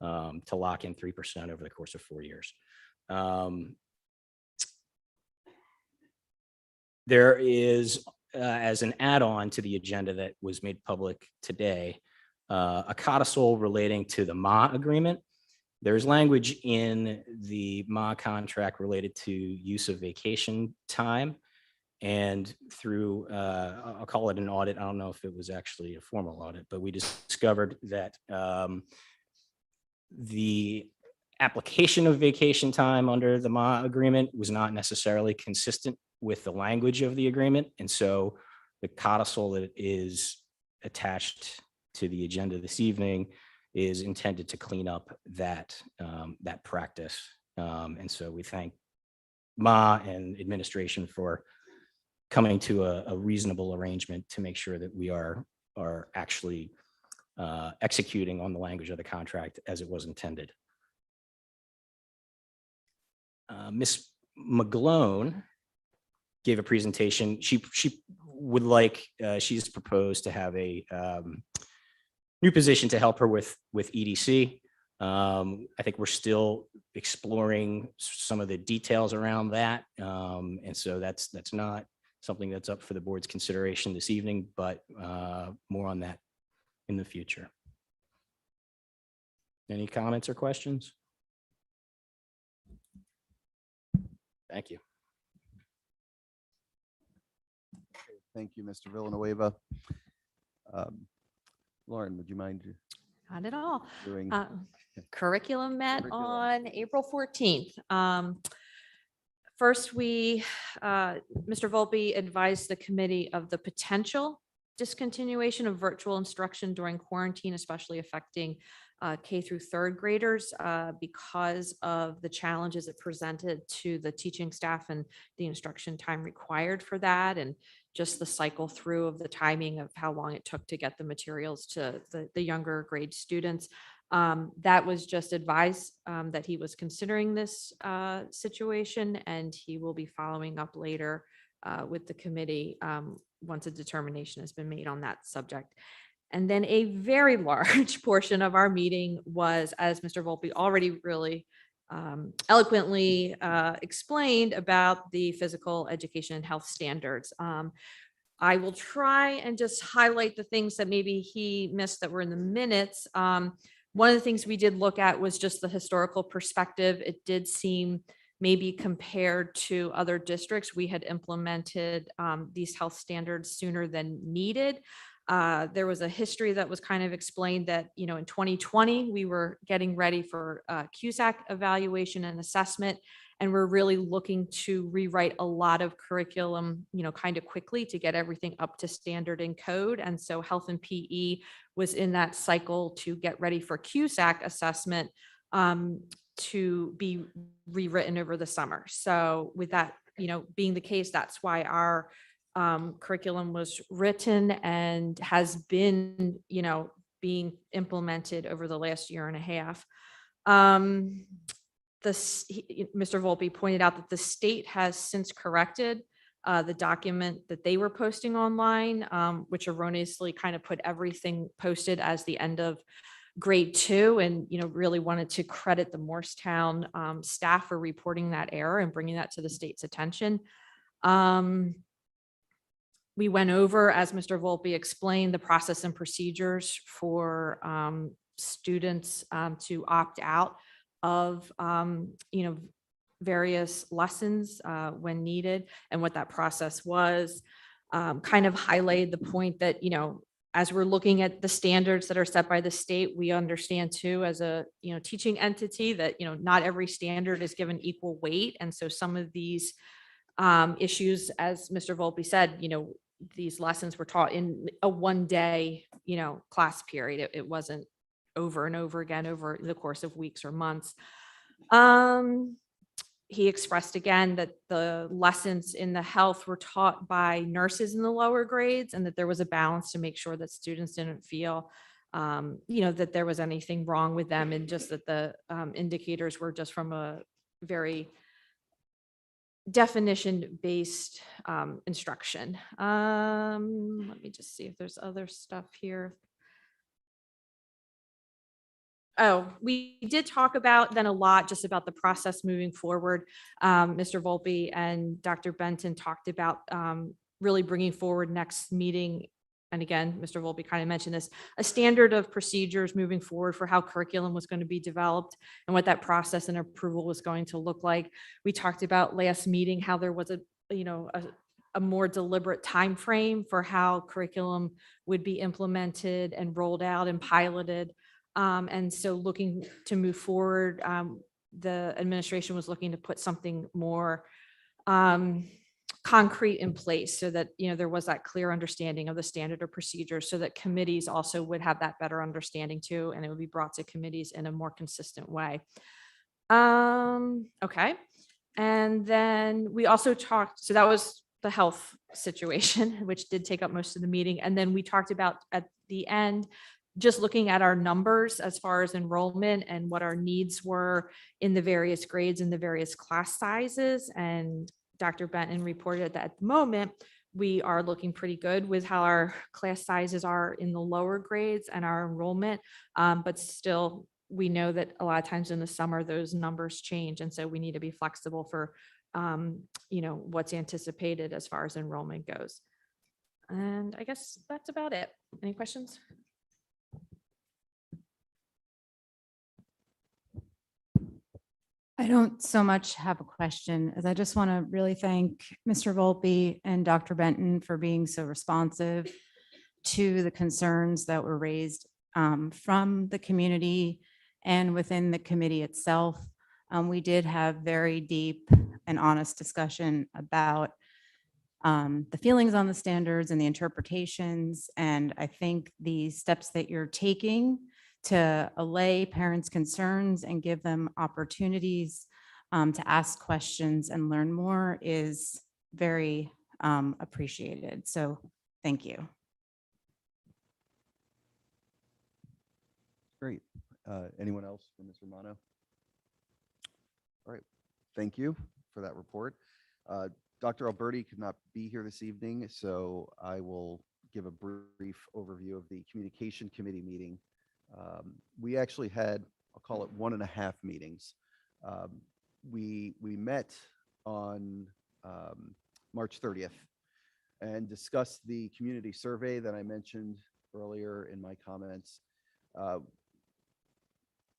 to lock in 3% over the course of 4 years. There is, as an add-on to the agenda that was made public today, a codicil relating to the MA agreement. There's language in the MA contract related to use of vacation time. And through, I'll call it an audit. I don't know if it was actually a formal audit, but we discovered that the application of vacation time under the MA agreement was not necessarily consistent with the language of the agreement. And so the codicil that is attached to the agenda this evening is intended to clean up that practice. And so we thank MA and administration for coming to a reasonable arrangement to make sure that we are actually executing on the language of the contract as it was intended. Ms. McGlone gave a presentation. She would like, she's proposed to have a new position to help her with EDC. I think we're still exploring some of the details around that. And so that's not something that's up for the board's consideration this evening, but more on that in the future. Any comments or questions? Thank you. Thank you, Mr. Villanueva. Lauren, would you mind Not at all. doing? Curriculum met Curriculum. on April 14th. First, Mr. Volpe advised the committee of the potential discontinuation of virtual instruction during quarantine, especially affecting K through third graders because of the challenges it presented to the teaching staff and the instruction time required for that, and just the cycle through of the timing of how long it took to get the materials to the younger grade students. That was just advised that he was considering this situation, and he will be following up later with the committee once a determination has been made on that subject. And then a very large portion of our meeting was, as Mr. Volpe already really eloquently explained, about the physical education and health standards. I will try and just highlight the things that maybe he missed that were in the minutes. One of the things we did look at was just the historical perspective. It did seem, maybe compared to other districts, we had implemented these health standards sooner than needed. There was a history that was kind of explained that, in 2020, we were getting ready for CUSAC evaluation and assessment, and we're really looking to rewrite a lot of curriculum, kind of quickly to get everything up to standard and code. And so health and PE was in that cycle to get ready for CUSAC assessment to be rewritten over the summer. So with that, being the case, that's why our curriculum was written and has been, being implemented over the last year and a half. Mr. Volpe pointed out that the state has since corrected the document that they were posting online, which erroneously kind of put everything posted as the end of grade 2, and really wanted to credit the Morristown staff for reporting that error and bringing that to the state's attention. We went over, as Mr. Volpe explained, the process and procedures for students to opt out of various lessons when needed, and what that process was. Kind of highlighted the point that, as we're looking at the standards that are set by the state, we understand too, as a teaching entity, that not every standard is given equal weight. And so some of these issues, as Mr. Volpe said, these lessons were taught in a one-day class period. It wasn't over and over again over the course of weeks or months. He expressed again that the lessons in the health were taught by nurses in the lower grades, and that there was a balance to make sure that students didn't feel, that there was anything wrong with them, and just that the indicators were just from a very definition-based instruction. Let me just see if there's other stuff here. Oh, we did talk about then a lot just about the process moving forward. Mr. Volpe and Dr. Benton talked about really bringing forward next meeting. And again, Mr. Volpe kind of mentioned this, a standard of procedures moving forward for how curriculum was going to be developed and what that process and approval was going to look like. We talked about last meeting how there was a more deliberate time frame for how curriculum would be implemented and rolled out and piloted. And so looking to move forward, the administration was looking to put something more concrete in place, so that there was that clear understanding of the standard of procedures, so that committees also would have that better understanding too, and it would be brought to committees in a more consistent way. Okay. And then we also talked, so that was the health situation, which did take up most of the meeting. And then we talked about at the end, just looking at our numbers as far as enrollment and what our needs were in the various grades and the various class sizes. And Dr. Benton reported that at the moment, we are looking pretty good with how our class sizes are in the lower grades and our enrollment. But still, we know that a lot of times in the summer, those numbers change. And so we need to be flexible for, what's anticipated as far as enrollment goes. And I guess that's about it. Any questions? I don't so much have a question, as I just want to really thank Mr. Volpe and Dr. Benton for being so responsive to the concerns that were raised from the community and within the committee itself. We did have very deep and honest discussion about the feelings on the standards and the interpretations. And I think the steps that you're taking to allay parents' concerns and give them opportunities to ask questions and learn more is very appreciated. So thank you. Great. Anyone else for Mr. Romano? All right. Thank you for that report. Dr. Alberti could not be here this evening, so I will give a brief overview of the communication committee meeting. We actually had, I'll call it 1.5 meetings. We met on March 30th and discussed the community survey that I mentioned earlier in my comments.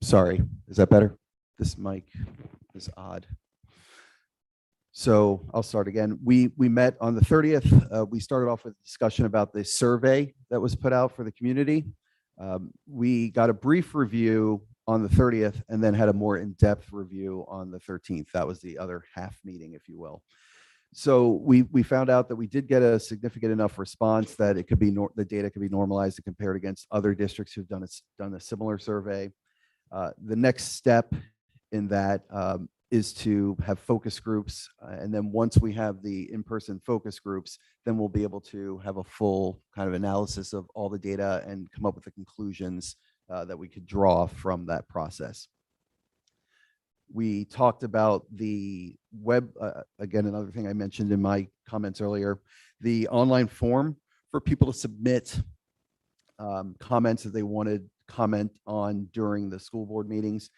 Sorry, is that better? This mic is odd. So I'll start again. We met on the 30th. We started off with a discussion about the survey that was put out for the community. We got a brief review on the 30th and then had a more in-depth review on the 13th. That was the other half meeting, if you will. So we found out that we did get a significant enough response that it could be the data could be normalized and compared against other districts who've done a similar survey. The next step in that is to have focus groups. And then once we have the in-person focus groups, then we'll be able to have a full kind of analysis of all the data and come up with the conclusions that we could draw from that process. We talked about the web, again, another thing I mentioned in my comments earlier, the online form for people to submit comments that they wanted comment on during the school board meetings.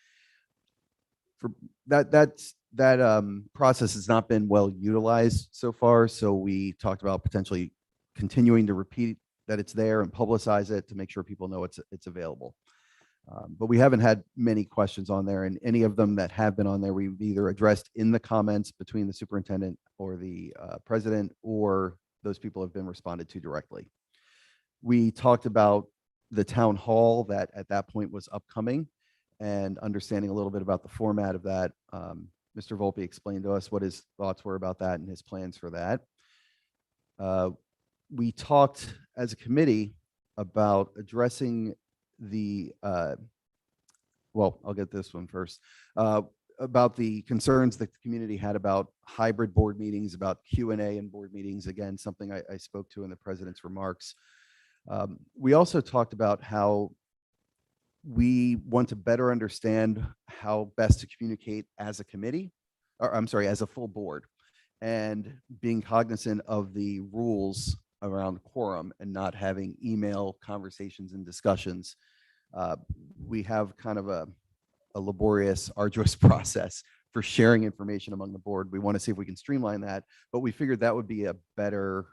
For that process has not been well utilized so far. So we talked about potentially continuing to repeat that it's there and publicize it to make sure people know it's available. But we haven't had many questions on there, and any of them that have been on there, we've either addressed in the comments between the superintendent or the president, or those people have been responded to directly. We talked about the town hall that at that point was upcoming, and understanding a little bit about the format of that. Mr. Volpe explained to us what his thoughts were about that and his plans for that. We talked as a committee about addressing the, well, I'll get this one first, about the concerns that the community had about hybrid board meetings, about Q&A and board meetings. Again, something I spoke to in the president's remarks. We also talked about how we want to better understand how best to communicate as a committee, or I'm sorry, as a full board, and being cognizant of the rules around quorum and not having email conversations and discussions. We have kind of a laborious, arduous process for sharing information among the board. We want to see if we can streamline that, but we figured that would be a better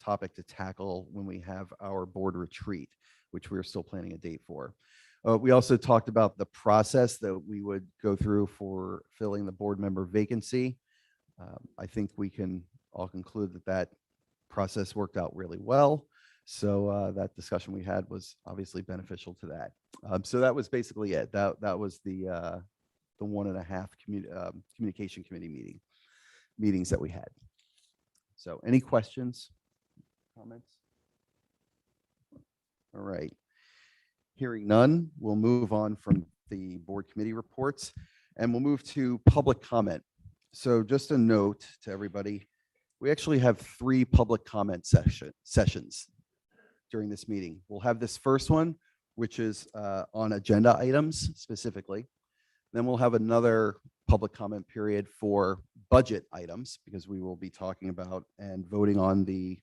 topic to tackle when we have our board retreat, which we're still planning a date for. We also talked about the process that we would go through for filling the board member vacancy. I think we can all conclude that that process worked out really well. So that discussion we had was obviously beneficial to that. So that was basically it. That was the 1.5 communication committee meetings that we had. So any questions, comments? All right. Hearing none, we'll move on from the board committee reports and we'll move to public comment. So just a note to everybody, we actually have 3 public comment sessions during this meeting. We'll have this first one, which is on agenda items specifically. Then we'll have another public comment period for budget items, because we will be talking about and voting on the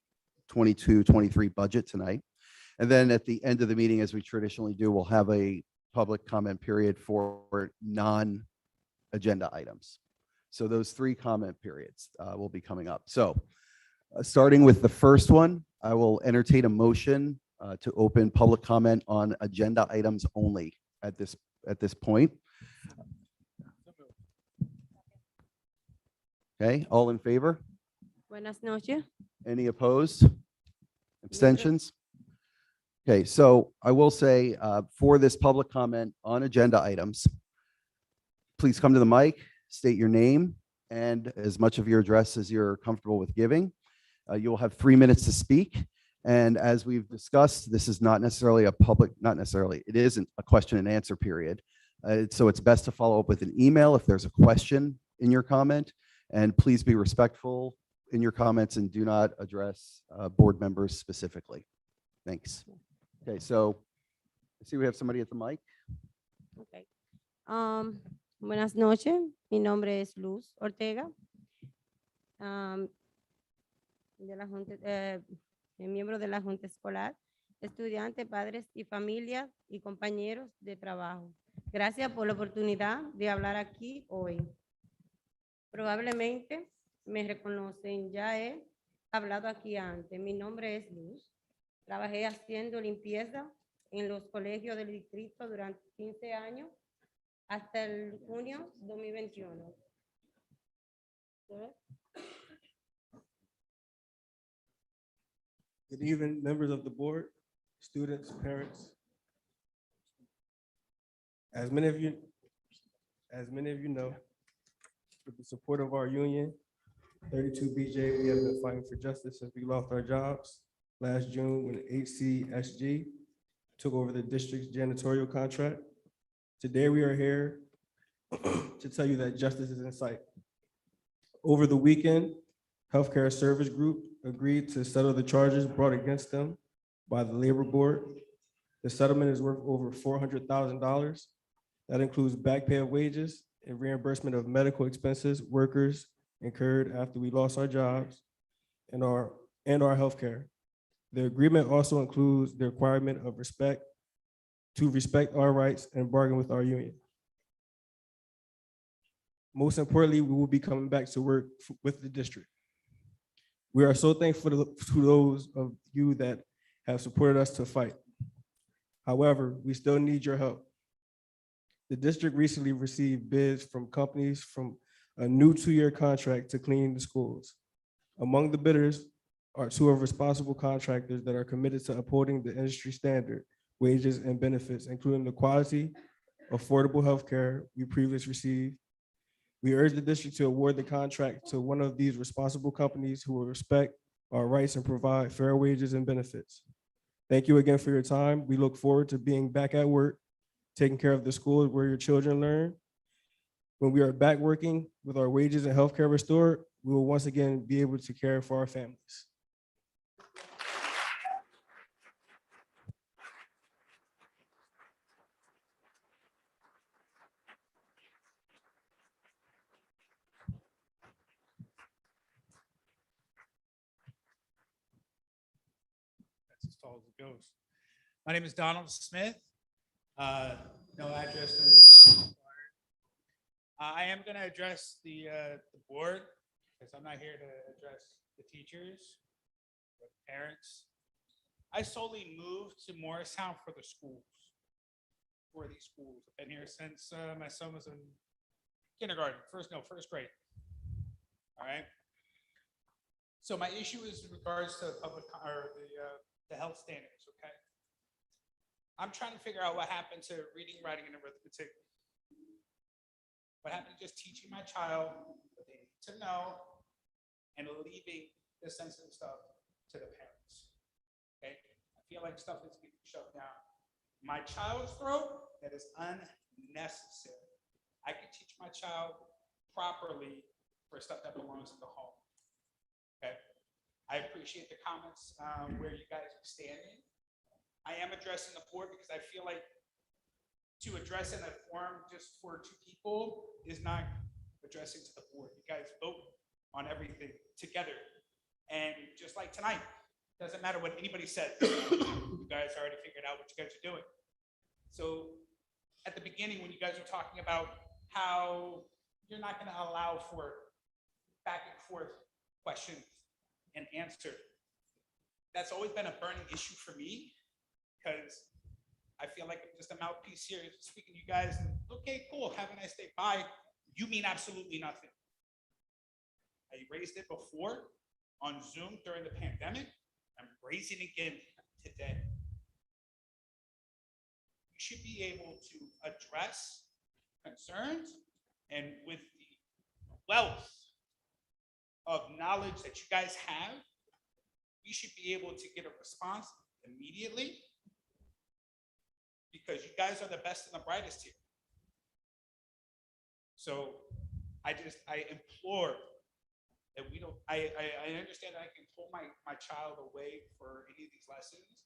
22-23 budget tonight. And then at the end of the meeting, as we traditionally do, we'll have a public comment period for non-agenda items. So those 3 comment periods will be coming up. So starting with the first one, I will entertain a motion to open public comment on agenda items only at this point. Okay, all in favor? Buenas noches. Any opposed? Abstentions? Okay, so I will say for this public comment on agenda items, please come to the mic, state your name and as much of your address as you're comfortable with giving. You will have 3 minutes to speak. And as we've discussed, this is not necessarily a public, not necessarily, it isn't a question and answer period. So it's best to follow up with an email if there's a question in your comment. And please be respectful in your comments and do not address board members specifically. Thanks. Okay, so I see we have somebody at the mic. Okay. Buenas noches. Mi nombre es Luz Ortega. De la junta, miembro de la Junta Escolar, estudiantes, padres y familias y compañeros de trabajo. Gracias por la oportunidad de hablar aquí hoy. Probablemente me reconocen, ya he hablado aquí antes. Mi nombre es Luz. Trabajé haciendo limpieza en los colegios del distrito durante 15 años hasta el junio 2021. Good evening, members of the board, students, parents. As many of you know, with the support of our union, 32BJ, we have been fighting for justice since we lost our jobs last June when HCSG took over the district's janitorial contract. Today we are here to tell you that justice is in sight. Over the weekend, Healthcare Service Group agreed to settle the charges brought against them by the Labor Board. The settlement is worth over $400,000. That includes back pay of wages and reimbursement of medical expenses workers incurred after we lost our jobs and our healthcare. The agreement also includes the requirement of respect our rights and bargain with our union. Most importantly, we will be coming back to work with the district. We are so thankful to those of you that have supported us to fight. However, we still need your help. The district recently received bids from companies from a new 2-year contract to clean the schools. Among the bidders are 2 of responsible contractors that are committed to upholding the industry standard, wages, and benefits, including the quality, affordable healthcare we previously received. We urge the district to award the contract to one of these responsible companies who will respect our rights and provide fair wages and benefits. Thank you again for your time. We look forward to being back at work, taking care of the schools where your children learn. When we are back working with our wages and healthcare restored, we will once again be able to care for our families. That's as tall as it goes. My name is Donald Smith. No address. I am going to address the board because I'm not here to address the teachers or the parents. I solely moved to Morristown for the schools, for these schools. I've been here since my son was in kindergarten, first grade. All right. So my issue is in regards to the health standards. Okay. I'm trying to figure out what happened to reading, writing, and arithmetic. What happened to just teaching my child what they need to know and leaving the sensitive stuff to the parents. Okay. I feel like stuff is getting shoved down my child's throat that is unnecessary. I can teach my child properly for stuff that belongs in the home. Okay. I appreciate the comments where you guys are standing. I am addressing the board because I feel like to address in a forum just for 2 people is not addressing to the board. You guys vote on everything together. And just like tonight, doesn't matter what anybody says. You guys already figured out what you guys are doing. So at the beginning, when you guys were talking about how you're not going to allow for back and forth questions and answer, that's always been a burning issue for me because I feel like I'm just a mouthpiece here speaking to you guys. And, okay, cool. Have a nice day. Bye. You mean absolutely nothing. I raised it before on Zoom during the pandemic. I'm raising it again today. You should be able to address concerns, and with the wealth of knowledge that you guys have, you should be able to get a response immediately because you guys are the best and the brightest here. So I implore that we don't, I understand that I can pull my child away for any of these lessons,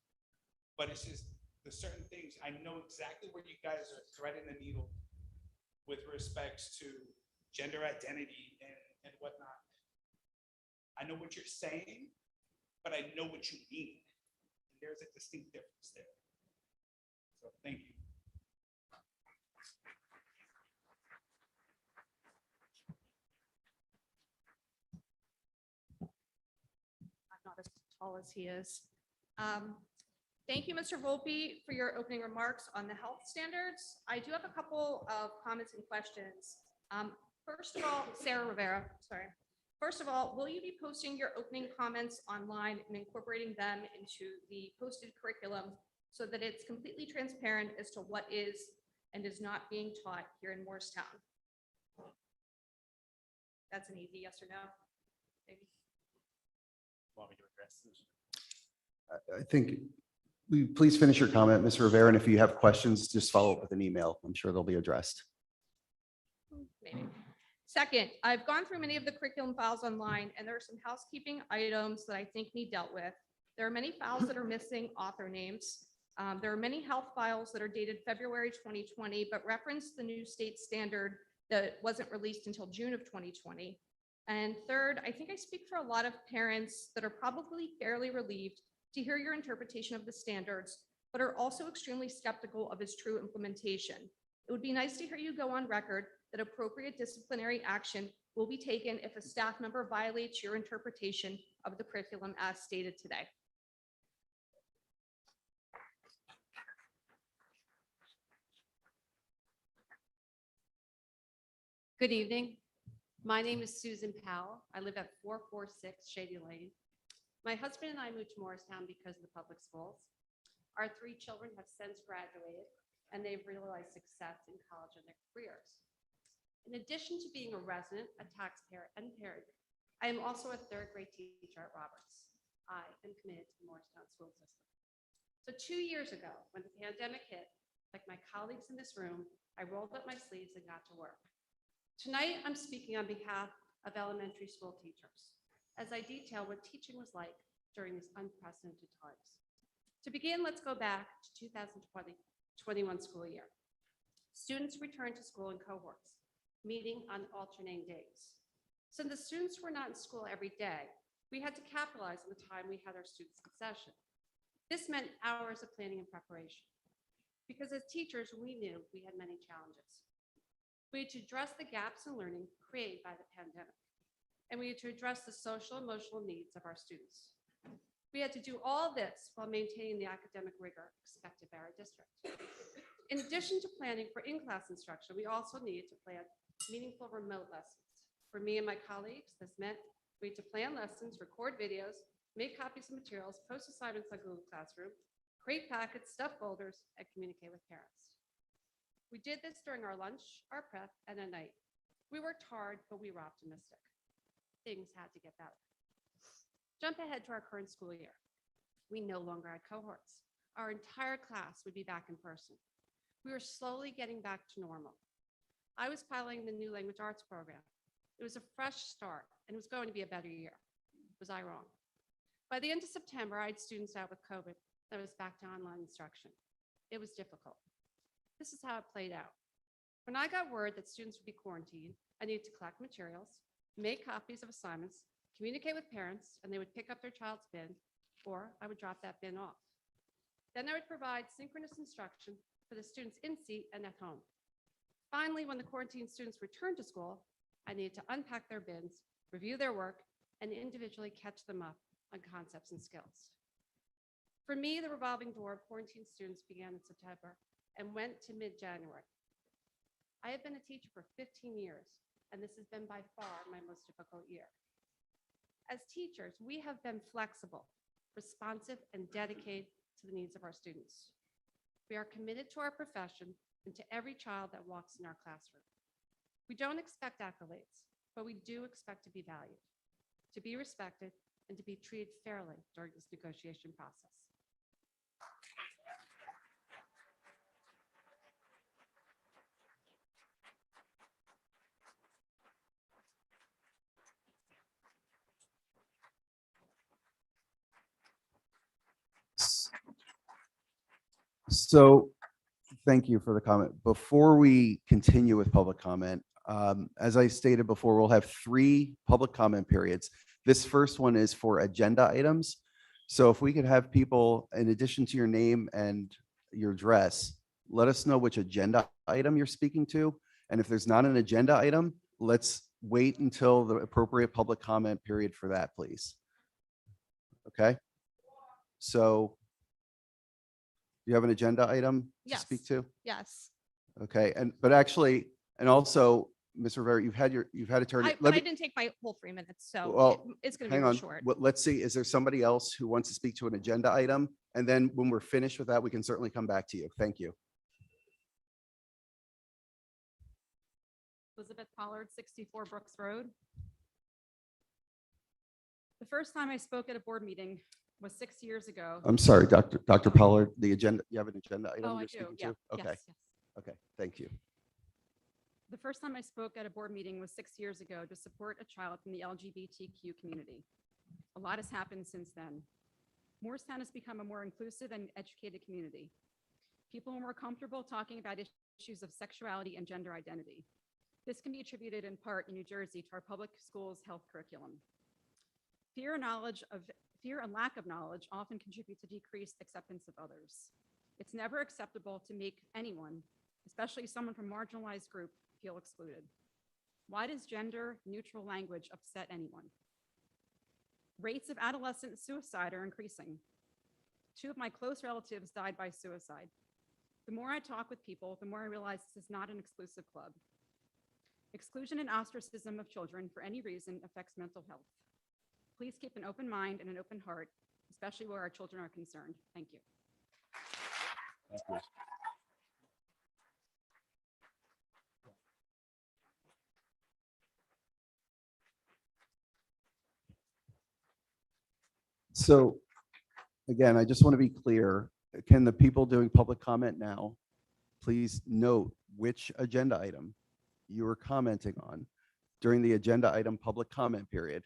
but it's just the certain things, I know exactly where you guys are threading the needle with respects to gender identity and whatnot. I know what you're saying, but I know what you mean. And there's a distinct difference there. So thank you. I'm not as tall as he is. Thank you, Mr. Volpe, for your opening remarks on the health standards. I do have a couple of comments and questions. First of all, Sarah Rivera, sorry. First of all, will you be posting your opening comments online and incorporating them into the posted curriculum so that it's completely transparent as to what is and is not being taught here in Morristown? That's an easy yes or no. Maybe. Want me to address this? I think, please finish your comment, Ms. Rivera, and if you have questions, just follow up with an email. I'm sure they'll be addressed. Maybe. Second, I've gone through many of the curriculum files online, and there are some housekeeping items that I think need dealt with. There are many files that are missing author names. There are many health files that are dated February 2020, but reference the new state standard that wasn't released until June of 2020. And third, I think I speak for a lot of parents that are probably fairly relieved to hear your interpretation of the standards, but are also extremely skeptical of its true implementation. It would be nice to hear you go on record that appropriate disciplinary action will be taken if a staff member violates your interpretation of the curriculum as stated today. Good evening. My name is Susan Powell. I live at 446 Shady Lane. My husband and I moved to Morristown because of the public schools. Our 3 children have since graduated, and they've realized success in college and their careers. In addition to being a resident, a taxpayer, and parent, I am also a 3rd grade teacher at Roberts. I am committed to the Morristown school system. So 2 years ago, when the pandemic hit, like my colleagues in this room, I rolled up my sleeves and got to work. Tonight, I'm speaking on behalf of elementary school teachers, as I detail what teaching was like during these unprecedented times. To begin, let's go back to 2020-21 school year. Students returned to school in cohorts, meeting on alternating days. Since the students were not in school every day, we had to capitalize on the time we had our students in session. This meant hours of planning and preparation, because as teachers, we knew we had many challenges. We had to address the gaps in learning created by the pandemic, and we had to address the social and emotional needs of our students. We had to do all this while maintaining the academic rigor expected by our district. In addition to planning for in-class instruction, we also needed to plan meaningful remote lessons. For me and my colleagues, this meant we had to plan lessons, record videos, make copies of materials, post assignments on Google Classroom, create packets, stuff folders, and communicate with parents. We did this during our lunch, our prep, and at night. We worked hard, but we were optimistic. Things had to get better. Jump ahead to our current school year. We no longer had cohorts. Our entire class would be back in person. We were slowly getting back to normal. I was piloting the new language arts program. It was a fresh start, and it was going to be a better year. Was I wrong? By the end of September, I had students out with COVID that was back to online instruction. It was difficult. This is how it played out. When I got word that students would be quarantined, I needed to collect materials, make copies of assignments, communicate with parents, and they would pick up their child's bin, or I would drop that bin off. Then I would provide synchronous instruction for the students in seat and at home. Finally, when the quarantined students returned to school, I needed to unpack their bins, review their work, and individually catch them up on concepts and skills. For me, the revolving door of quarantined students began in September and went to mid-January. I have been a teacher for 15 years, and this has been by far my most difficult year. As teachers, we have been flexible, responsive, and dedicated to the needs of our students. We are committed to our profession and to every child that walks in our classroom. We don't expect accolades, but we do expect to be valued, to be respected, and to be treated fairly during this negotiation process. So thank you for the comment. Before we continue with public comment, as I stated before, we'll have 3 public comment periods. This first one is for agenda items. So if we could have people, in addition to your name and your address, let us know which agenda item you're speaking to. And if there's not an agenda item, let's wait until the appropriate public comment period for that, please. Okay? So you have an agenda item to Yes. speak to? Yes. Okay, but actually, and also, Ms. Rivera, you've had a turn. But I didn't take my whole 3 minutes, so Well, it's going to be hang real on. short. Let's see, is there somebody else who wants to speak to an agenda item? And then when we're finished with that, we can certainly come back to you. Thank you. Elizabeth Pollard, 64 Brooks Road. The first time I spoke at a board meeting was 6 years ago. I'm sorry, Dr. Pollard, the agenda, you have an agenda item Oh, I you're do. speaking Yeah. to? Okay, Yes, yes. okay, thank you. The first time I spoke at a board meeting was 6 years ago to support a child from the LGBTQ community. A lot has happened since then. Morristown has become a more inclusive and educated community. People are more comfortable talking about issues of sexuality and gender identity. This can be attributed in part in New Jersey to our public schools health curriculum. Fear and lack of knowledge often contribute to decreased acceptance of others. It's never acceptable to make anyone, especially someone from a marginalized group, feel excluded. Why does gender neutral language upset anyone? Rates of adolescent suicide are increasing. 2 of my close relatives died by suicide. The more I talk with people, the more I realize this is not an exclusive club. Exclusion and ostracism of children for any reason affects mental health. Please keep an open mind and an open heart, especially where our children are concerned. Thank you. So again, I just want to be clear. Can the people doing public comment now, please note which agenda item you are commenting on during the agenda item public comment period.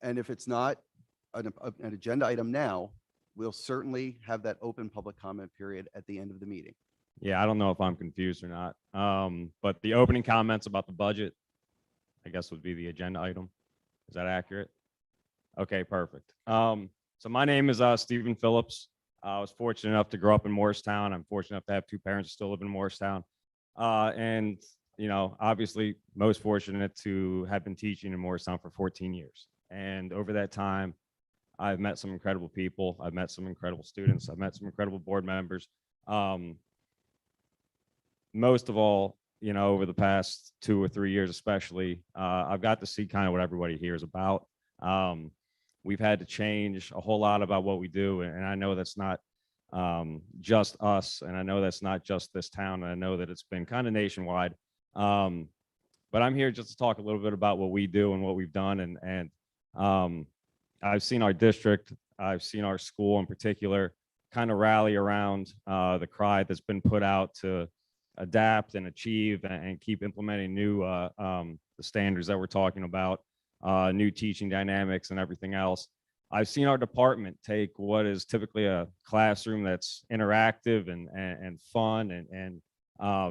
And if it's not an agenda item now, we'll certainly have that open public comment period at the end of the meeting. Yeah, I don't know if I'm confused or not. But the opening comments about the budget, I guess would be the agenda item. Is that accurate? Okay, perfect. So my name is Stephen Phillips. I was fortunate enough to grow up in Morristown. I'm fortunate enough to have 2 parents who still live in Morristown. And, you know, obviously most fortunate to have been teaching in Morristown for 14 years. And over that time, I've met some incredible people. I've met some incredible students. I've met some incredible board members. Most of all, you know, over the past 2 or 3 years, especially, I've got to see kind of what everybody here is about. We've had to change a whole lot about what we do. And I know that's not just us. And I know that's not just this town. And I know that it's been kind of nationwide. But I'm here just to talk a little bit about what we do and what we've done. And I've seen our district, I've seen our school in particular kind of rally around the cry that's been put out to adapt and achieve and keep implementing new the standards that we're talking about, new teaching dynamics and everything else. I've seen our department take what is typically a classroom that's interactive and fun and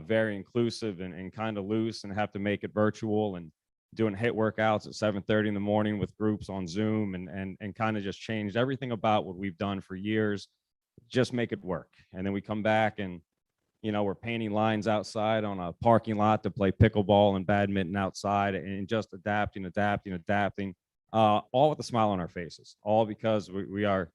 very inclusive and kind of loose, and have to make it virtual and doing HIIT workouts at 7:30 in the morning with groups on Zoom and kind of just changed everything about what we've done for years, just make it work. And then we come back and, you know, we're painting lines outside on a parking lot to play pickleball and badminton outside, and just adapting, all with a smile on our faces, all because we are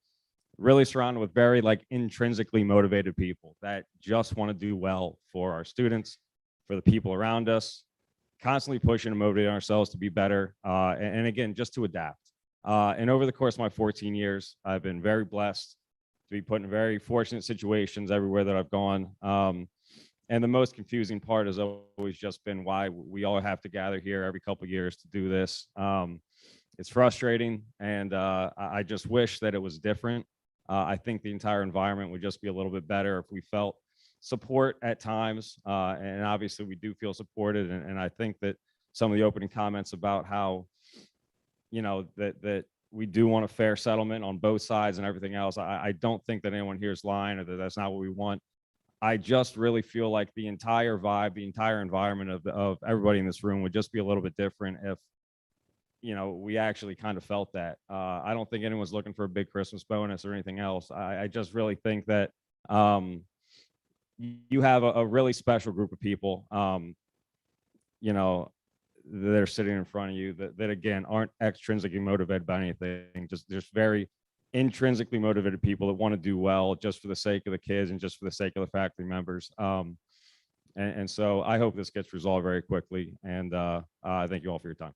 really surrounded with very like intrinsically motivated people that just want to do well for our students, for the people around us, constantly pushing and motivating ourselves to be better. And again, just to adapt. And over the course of my 14 years, I've been very blessed to be put in very fortunate situations everywhere that I've gone. And the most confusing part has always just been why we all have to gather here every couple of years to do this. It's frustrating, and I just wish that it was different. I think the entire environment would just be a little bit better if we felt support at times. And obviously we do feel supported. And I think that some of the opening comments about how, you know, that we do want a fair settlement on both sides and everything else, I don't think that anyone here is lying or that that's not what we want. I just really feel like the entire vibe, the entire environment of everybody in this room would just be a little bit different if, you know, we actually kind of felt that. I don't think anyone's looking for a big Christmas bonus or anything else. I just really think that you have a really special group of people, you know, that are sitting in front of you that again, aren't extrinsically motivated by anything, just very intrinsically motivated people that want to do well just for the sake of the kids and just for the sake of the faculty members. And so I hope this gets resolved very quickly. And thank you all for your time.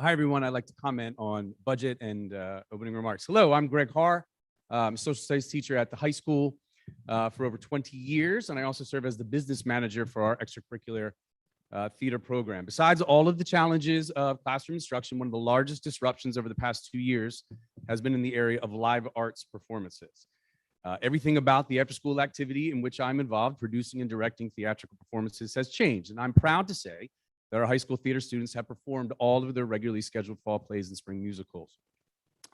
Hi, everyone. I'd like to comment on budget and opening remarks. Hello, I'm Greg Haar. I'm a social studies teacher at the high school for over 20 years, and I also serve as the business manager for our extracurricular theater program. Besides all of the challenges of classroom instruction, one of the largest disruptions over the past 2 years has been in the area of live arts performances. Everything about the after-school activity in which I'm involved, producing and directing theatrical performances, has changed. And I'm proud to say that our high school theater students have performed all of their regularly scheduled fall plays and spring musicals.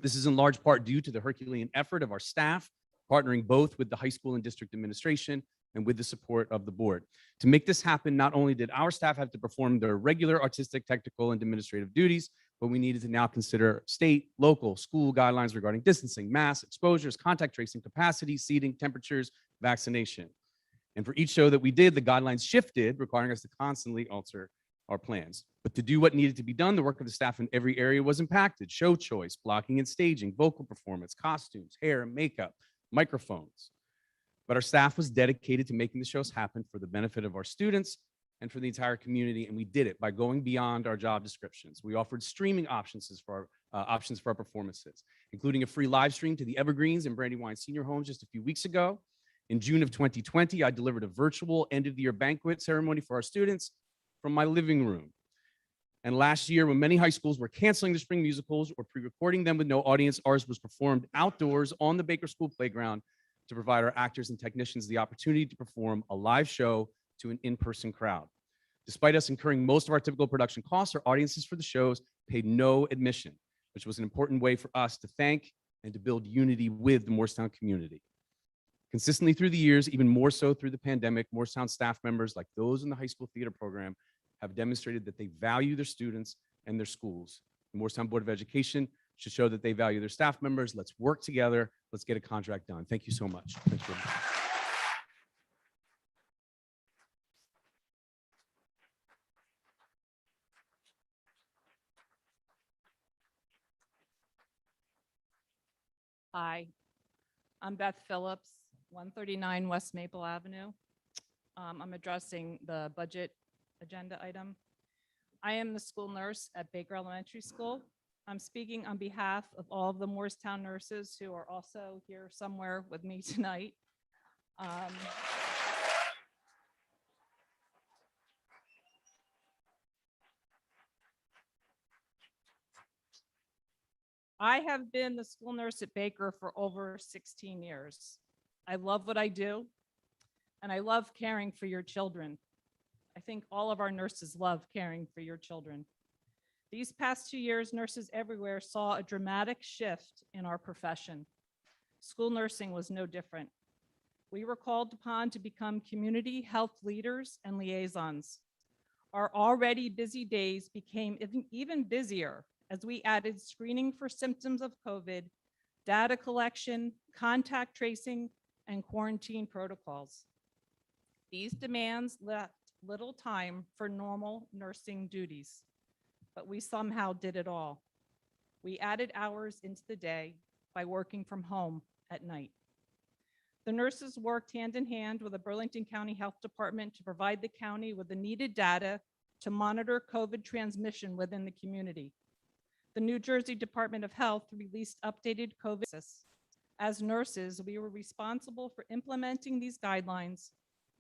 This is in large part due to the Herculean effort of our staff, partnering both with the high school and district administration and with the support of the board. To make this happen, not only did our staff have to perform their regular artistic, technical, and administrative duties, but we needed to now consider state, local, school guidelines regarding distancing, mass exposures, contact tracing, capacity, seating, temperatures, vaccination. And for each show that we did, the guidelines shifted, requiring us to constantly alter our plans. But to do what needed to be done, the work of the staff in every area was impacted. Show choice, blocking and staging, vocal performance, costumes, hair, makeup, microphones. But our staff was dedicated to making the shows happen for the benefit of our students and for the entire community, and we did it by going beyond our job descriptions. We offered streaming options for our performances, including a free live stream to the Evergreens and Brandywine Senior Homes just a few weeks ago. In June of 2020, I delivered a virtual end-of-the-year banquet ceremony for our students from my living room. And last year, when many high schools were canceling their spring musicals or pre-recording them with no audience, ours was performed outdoors on the Baker School playground to provide our actors and technicians the opportunity to perform a live show to an in-person crowd. Despite us incurring most of our typical production costs, our audiences for the shows paid no admission, which was an important way for us to thank and to build unity with the Morristown community. Consistently through the years, even more so through the pandemic, Morristown staff members, like those in the high school theater program, have demonstrated that they value their students and their schools. The Morristown Board of Education should show that they value their staff members. Let's work together. Let's get a contract done. Thank you so much. Thank you. Hi, I'm Beth Phillips, 139 West Maple Avenue. I'm addressing the budget agenda item. I am the school nurse at Baker Elementary School. I'm speaking on behalf of all of the Morristown nurses who are also here somewhere with me tonight. I have been the school nurse at Baker for over 16 years. I love what I do, and I love caring for your children. I think all of our nurses love caring for your children. These past 2 years, nurses everywhere saw a dramatic shift in our profession. School nursing was no different. We were called upon to become community health leaders and liaisons. Our already busy days became even busier as we added screening for symptoms of COVID, data collection, contact tracing, and quarantine protocols. These demands left little time for normal nursing duties, but we somehow did it all. We added hours into the day by working from home at night. The nurses worked hand in hand with the Burlington County Health Department to provide the county with the needed data to monitor COVID transmission within the community. The New Jersey Department of Health released updated COVID. As nurses, we were responsible for implementing these guidelines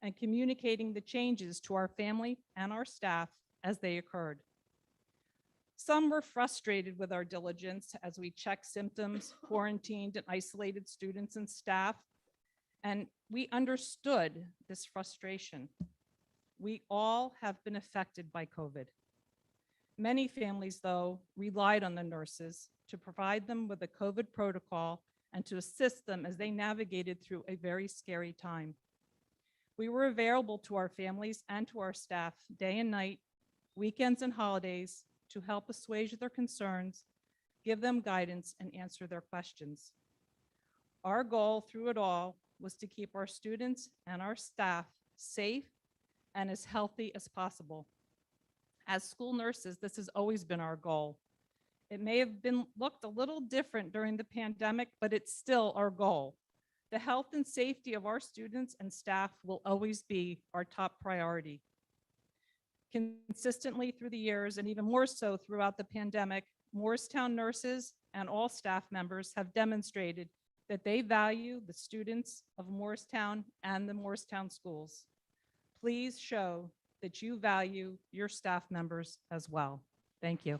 and communicating the changes to our family and our staff as they occurred. Some were frustrated with our diligence as we checked symptoms, quarantined and isolated students and staff, and we understood this frustration. We all have been affected by COVID. Many families, though, relied on the nurses to provide them with a COVID protocol and to assist them as they navigated through a very scary time. We were available to our families and to our staff day and night, weekends and holidays, to help assuage their concerns, give them guidance, and answer their questions. Our goal through it all was to keep our students and our staff safe and as healthy as possible. As school nurses, this has always been our goal. It may have looked a little different during the pandemic, but it's still our goal. The health and safety of our students and staff will always be our top priority. Consistently through the years, and even more so throughout the pandemic, Morristown nurses and all staff members have demonstrated that they value the students of Morristown and the Morristown schools. Please show that you value your staff members as well. Thank you.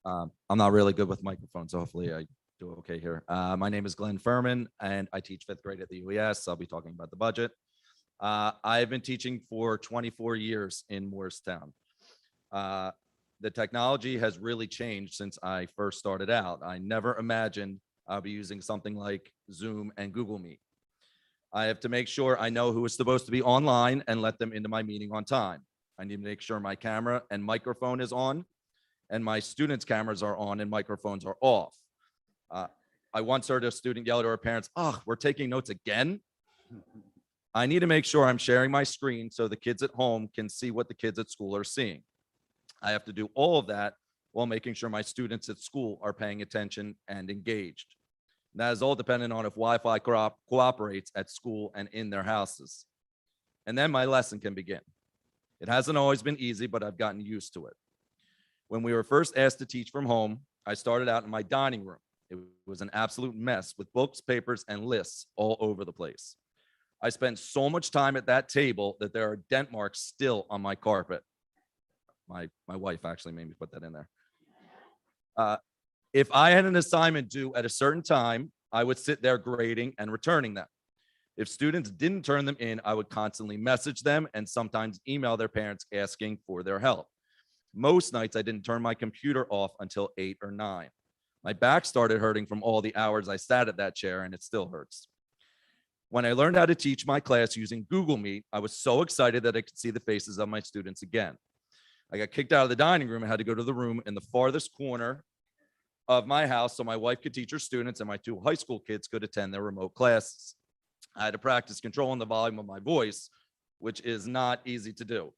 I'm not really good with microphones, so hopefully I do okay here. My name is Glenn Furman, and I teach fifth grade at the UES. I'll be talking about the budget. I've been teaching for 24 years in Morristown. The technology has really changed since I first started out. I never imagined I'll be using something like Zoom and Google Meet. I have to make sure I know who is supposed to be online and let them into my meeting on time. I need to make sure my camera and microphone is on, and my students' cameras are on and microphones are off. I once heard a student yell to her parents, "Oh, we're taking notes again?" I need to make sure I'm sharing my screen so the kids at home can see what the kids at school are seeing. I have to do all of that while making sure my students at school are paying attention and engaged. That is all dependent on if Wi-Fi cooperates at school and in their houses. And then my lesson can begin. It hasn't always been easy, but I've gotten used to it. When we were first asked to teach from home, I started out in my dining room. It was an absolute mess with books, papers, and lists all over the place. I spent so much time at that table that there are dent marks still on my carpet. My wife actually made me put that in there. If I had an assignment due at a certain time, I would sit there grading and returning them. If students didn't turn them in, I would constantly message them and sometimes email their parents asking for their help. Most nights I didn't turn my computer off until 8 or 9. My back started hurting from all the hours I sat at that chair, and it still hurts. When I learned how to teach my class using Google Meet, I was so excited that I could see the faces of my students again. I got kicked out of the dining room and had to go to the room in the farthest corner of my house so my wife could teach her students and my 2 high school kids could attend their remote classes. I had to practice controlling the volume of my voice, which is not easy to do.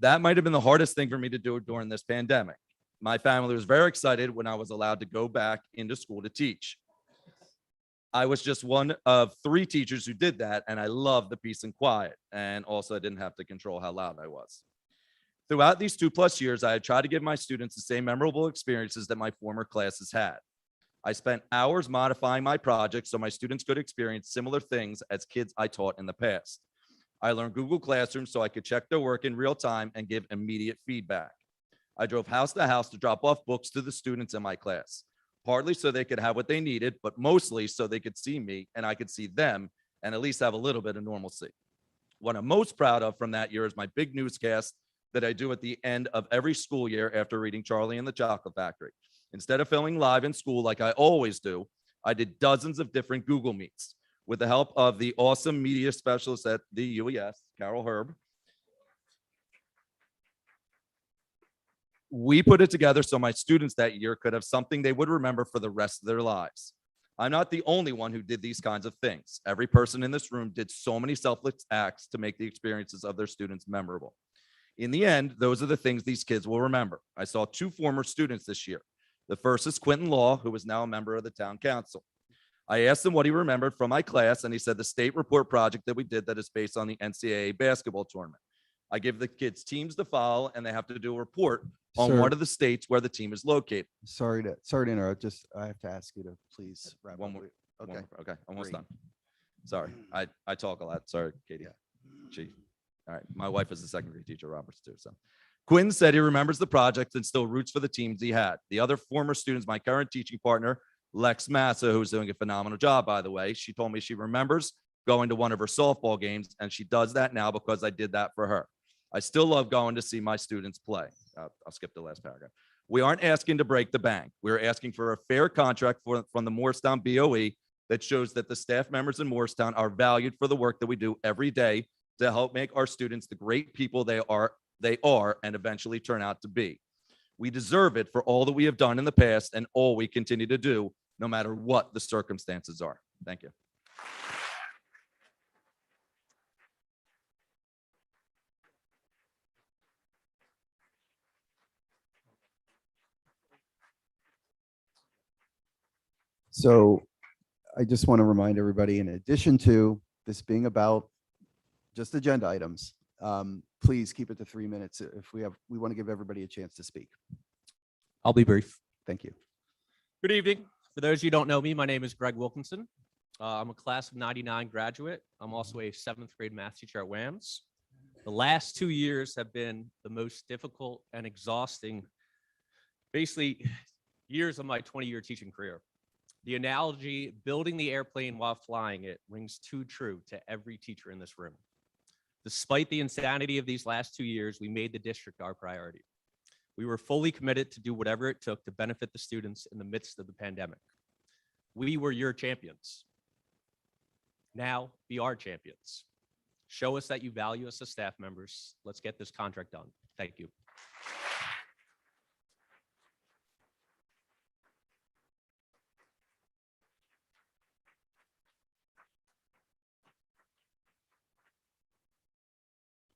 That might have been the hardest thing for me to do during this pandemic. My family was very excited when I was allowed to go back into school to teach. I was just one of 3 teachers who did that, and I loved the peace and quiet, and also I didn't have to control how loud I was. Throughout these 2+ years, I had tried to give my students the same memorable experiences that my former classes had. I spent hours modifying my projects so my students could experience similar things as kids I taught in the past. I learned Google Classroom so I could check their work in real time and give immediate feedback. I drove house to house to drop off books to the students in my class, partly so they could have what they needed, but mostly so they could see me and I could see them and at least have a little bit of normalcy. What I'm most proud of from that year is my big newscast that I do at the end of every school year after reading Charlie and the Chocolate Factory. Instead of filming live in school like I always do, I did dozens of different Google Meets with the help of the awesome media specialist at the UES, Carol Herb. We put it together so my students that year could have something they would remember for the rest of their lives. I'm not the only one who did these kinds of things. Every person in this room did so many selfless acts to make the experiences of their students memorable. In the end, those are the things these kids will remember. I saw 2 former students this year. The first is Quentin Law, who is now a member of the town council. I asked him what he remembered from my class, and he said the state report project that we did that is based on the NCAA basketball tournament. I give the kids teams to follow, and they have to do a report on Sir. one of the states where the team is located. Sorry to interrupt. Just, I have to ask you to please wrap One up. more. Okay. Okay, almost Great. done. Sorry, I talk a lot. Sorry, Katie. All right, my wife is a second grade teacher, Roberts too. So Quinn said he remembers the project and still roots for the teams he had. The other former students, my current teaching partner, Lex Massa, who's doing a phenomenal job, by the way, she told me she remembers going to one of her softball games, and she does that now because I did that for her. I still love going to see my students play. I'll skip the last paragraph. We aren't asking to break the bank. We're asking for a fair contract from the Morristown BOE that shows that the staff members in Morristown are valued for the work that we do every day to help make our students the great people they are and eventually turn out to be. We deserve it for all that we have done in the past and all we continue to do, no matter what the circumstances are. Thank you. So I just want to remind everybody, in addition to this being about just agenda items, Please keep it to 3 minutes if we want to give everybody a chance to speak. I'll be brief. Thank you. Good evening. For those of you who don't know me, my name is Greg Wilkinson. I'm a class of 99 graduate. I'm also a 7th grade math teacher at WAMS. The last 2 years have been the most difficult and exhausting, basically, years of my 20-year teaching career. The analogy, building the airplane while flying it, rings too true to every teacher in this room. Despite the insanity of these last 2 years, we made the district our priority. We were fully committed to do whatever it took to benefit the students in the midst of the pandemic. We were your champions. Now be our champions. Show us that you value us as staff members. Let's get this contract done. Thank you.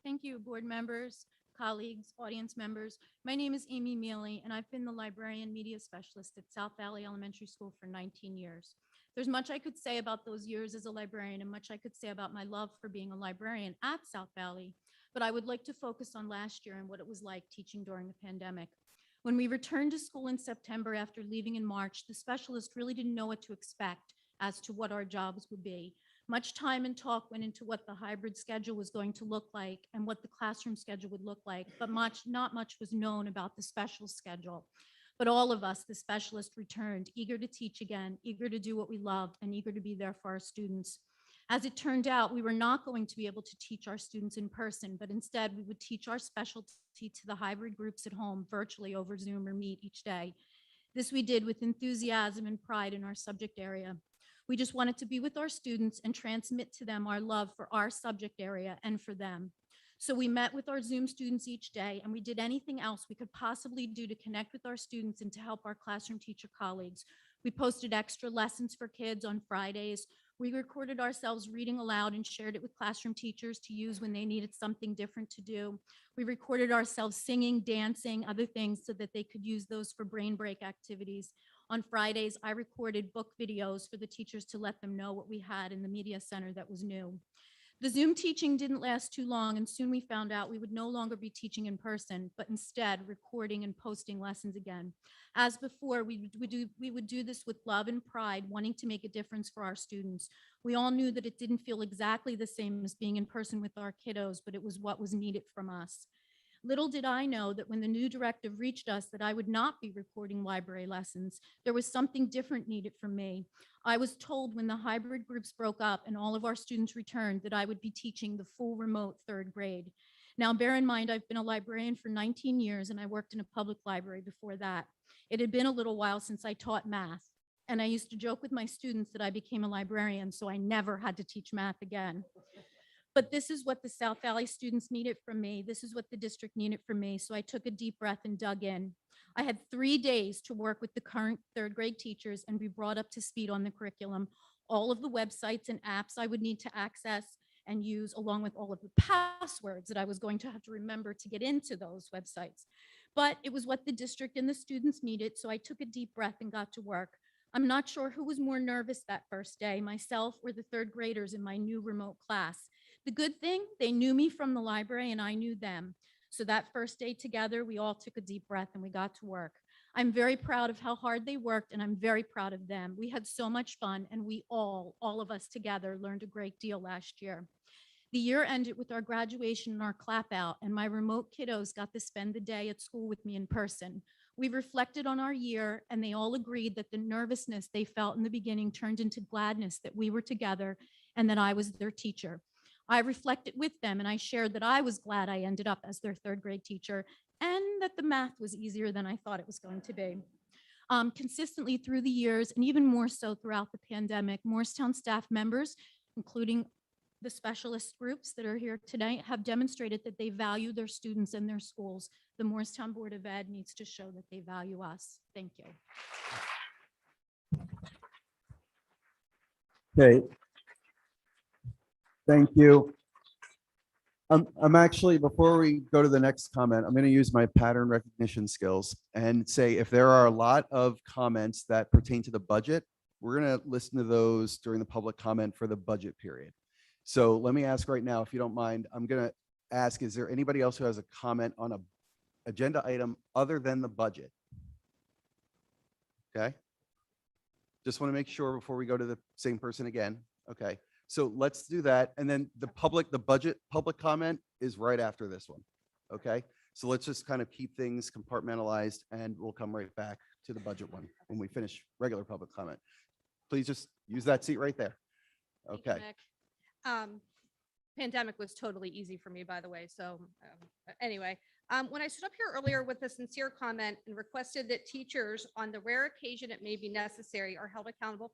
Thank you, board members, colleagues, audience members. My name is Amy Mealy, and I've been the librarian media specialist at South Valley Elementary School for 19 years. There's much I could say about those years as a librarian and much I could say about my love for being a librarian at South Valley, but I would like to focus on last year and what it was like teaching during the pandemic. When we returned to school in September after leaving in March, the specialist really didn't know what to expect as to what our jobs would be. Much time and talk went into what the hybrid schedule was going to look like and what the classroom schedule would look like, but not much was known about the special schedule. But all of us, the specialists, returned, eager to teach again, eager to do what we loved, and eager to be there for our students. As it turned out, we were not going to be able to teach our students in person, but instead we would teach our specialty to the hybrid groups at home virtually over Zoom or Meet each day. This we did with enthusiasm and pride in our subject area. We just wanted to be with our students and transmit to them our love for our subject area and for them. So we met with our Zoom students each day, and we did anything else we could possibly do to connect with our students and to help our classroom teacher colleagues. We posted extra lessons for kids on Fridays. We recorded ourselves reading aloud and shared it with classroom teachers to use when they needed something different to do. We recorded ourselves singing, dancing, other things so that they could use those for brain break activities. On Fridays, I recorded book videos for the teachers to let them know what we had in the media center that was new. The Zoom teaching didn't last too long, and soon we found out we would no longer be teaching in person, but instead recording and posting lessons again. As before, we would do this with love and pride, wanting to make a difference for our students. We all knew that it didn't feel exactly the same as being in person with our kiddos, but it was what was needed from us. Little did I know that when the new directive reached us that I would not be recording library lessons. There was something different needed from me. I was told when the hybrid groups broke up and all of our students returned that I would be teaching the full remote 3rd grade. Now, bear in mind, I've been a librarian for 19 years and I worked in a public library before that. It had been a little while since I taught math, and I used to joke with my students that I became a librarian, so I never had to teach math again. But this is what the South Valley students needed from me. This is what the district needed from me. So I took a deep breath and dug in. I had 3 days to work with the current 3rd grade teachers and be brought up to speed on the curriculum, all of the websites and apps I would need to access and use, along with all of the passwords that I was going to have to remember to get into those websites. But it was what the district and the students needed, so I took a deep breath and got to work. I'm not sure who was more nervous that first day, myself or the 3rd graders in my new remote class. The good thing, they knew me from the library and I knew them. So that first day together, we all took a deep breath and we got to work. I'm very proud of how hard they worked, and I'm very proud of them. We had so much fun, and we all of us together learned a great deal last year. The year ended with our graduation and our clap out, and my remote kiddos got to spend the day at school with me in person. We reflected on our year, and they all agreed that the nervousness they felt in the beginning turned into gladness that we were together and that I was their teacher. I reflected with them, and I shared that I was glad I ended up as their 3rd grade teacher and that the math was easier than I thought it was going to be. Consistently through the years, and even more so throughout the pandemic, Morristown staff members, including the specialist groups that are here today, have demonstrated that they value their students and their schools. The Morristown Board of Ed needs to show that they value us. Thank you. Okay. Thank you. I'm actually, before we go to the next comment, I'm going to use my pattern recognition skills and say if there are a lot of comments that pertain to the budget, we're going to listen to those during the public comment for the budget period. So let me ask right now, if you don't mind, I'm going to ask, is there anybody else who has a comment on a agenda item other than the budget? Okay. Just want to make sure before we go to the same person again. Okay. So let's do that. And then the budget public comment is right after this one. Okay. So let's just kind of keep things compartmentalized and we'll come right back to the budget one when we finish regular public comment. Please just use that seat right there. Thank you, Okay. Nick. Pandemic was totally easy for me, by the way. So anyway, when I stood up here earlier with a sincere comment and requested that teachers, on the rare occasion it may be necessary, are held accountable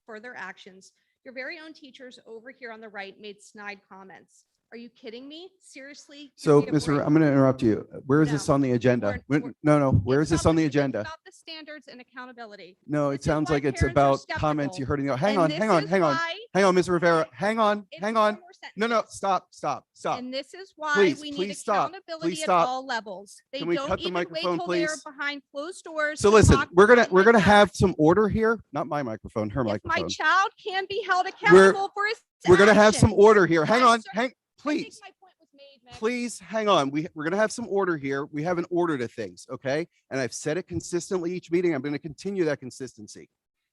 for their actions, your very own teachers over here on the right made snide comments. Are you kidding me? Seriously? So, Give me a break. I'm going to interrupt you. Where is No. this on the agenda? We're- No, where is It's this on the about agenda? It's about the standards and accountability. No, This it is sounds why like it's parents are about comments you skeptical. heard in the, hang And on, this hang on, is hang on, why- hang on, Ms. Rivera, hang on, It's hang four on. more No, sentences. stop. And this is why Please, we need please stop. accountability Please at stop. all levels. They Can we don't cut the even wait microphone, till they're please? behind closed doors. So to listen, talk we're gonna behind my back. have some order here, not my microphone, her If my microphone. child can be held accountable for his We're gonna have some actions. order here. Hang I'm on, sorry. I think please. my point was made, Meg. Please hang on. We're going to have some order here. We have an order to things. Okay. And I've said it consistently each meeting. I'm going to continue that consistency.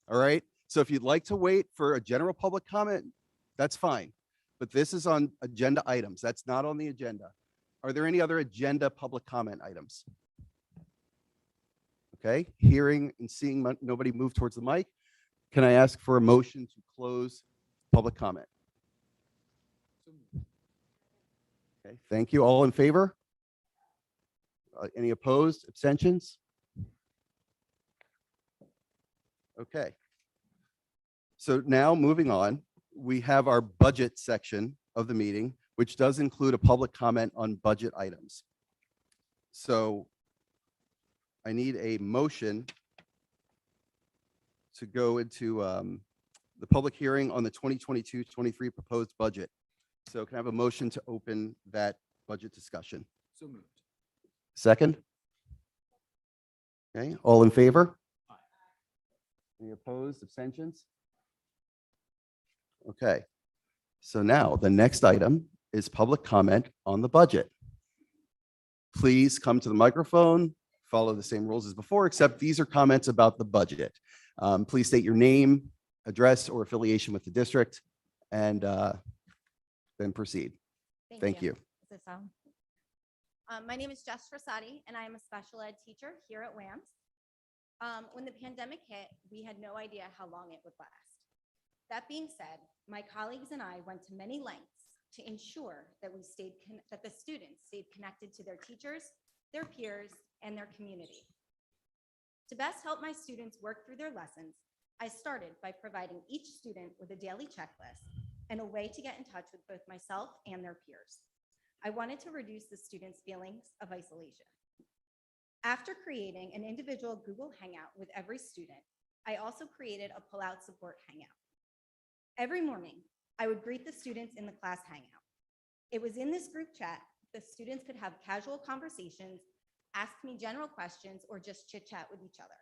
All right. So if you'd like to wait for a general public comment, that's fine. But this is on agenda items. That's not on the agenda. Are there any other agenda public comment items? Okay. Hearing and seeing nobody move towards the mic. Can I ask for a motion to close public comment? Okay, thank you. All in favor? Any opposed? Abstentions? Okay. So now moving on, we have our budget section of the meeting, which does include a public comment on budget items. So I need a motion to go into the public hearing on the 2022-23 proposed budget. So can I have a motion to open that budget discussion? So moved. Second? Okay, all in favor? Any opposed, abstentions? Okay, so now the next item is public comment on the budget. Please come to the microphone, follow the same rules as before, except these are comments about the budget. Please state your name, address, or affiliation with the district, and then proceed. Thank you. Is this on? My name is Jess Rosati, and I am a special ed teacher here at WAMS. When the pandemic hit, we had no idea how long it would last. That being said, my colleagues and I went to many lengths to ensure that that the students stayed connected to their teachers, their peers, and their community. To best help my students work through their lessons, I started by providing each student with a daily checklist and a way to get in touch with both myself and their peers. I wanted to reduce the students' feelings of isolation. After creating an individual Google Hangout with every student, I also created a pull-out support hangout. Every morning, I would greet the students in the class hangout. It was in this group chat the students could have casual conversations, ask me general questions, or just chit-chat with each other.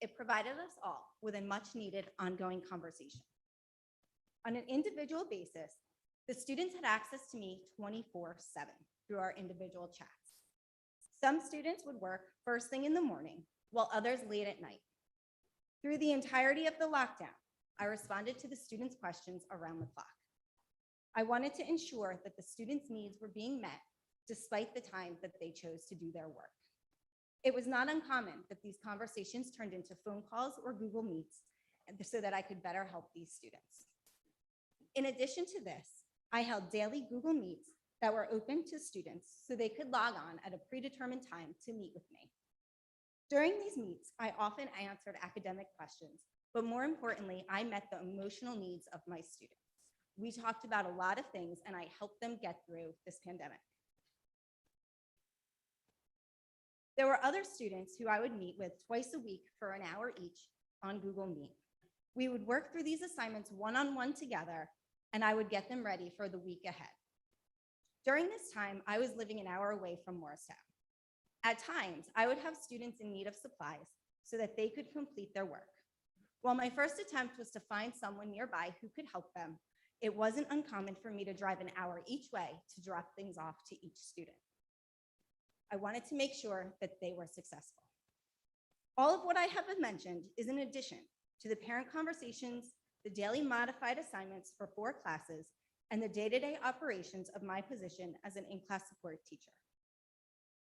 It provided us all with a much-needed ongoing conversation. On an individual basis, the students had access to me 24/7 through our individual chats. Some students would work first thing in the morning, while others late at night. Through the entirety of the lockdown, I responded to the students' questions around the clock. I wanted to ensure that the students' needs were being met despite the time that they chose to do their work. It was not uncommon that these conversations turned into phone calls or Google Meets so that I could better help these students. In addition to this, I held daily Google Meets that were open to students so they could log on at a predetermined time to meet with me. During these meets, I often answered academic questions, but more importantly, I met the emotional needs of my students. We talked about a lot of things and I helped them get through this pandemic. There were other students who I would meet with twice a week for an hour each on Google Meet. We would work through these assignments one-on-one together, and I would get them ready for the week ahead. During this time, I was living an hour away from Morristown. At times, I would have students in need of supplies so that they could complete their work. While my first attempt was to find someone nearby who could help them, It wasn't uncommon for me to drive an hour each way to drop things off to each student. I wanted to make sure that they were successful. All of what I have mentioned is in addition to the parent conversations, the daily modified assignments for 4 classes, and the day-to-day operations of my position as an in-class support teacher.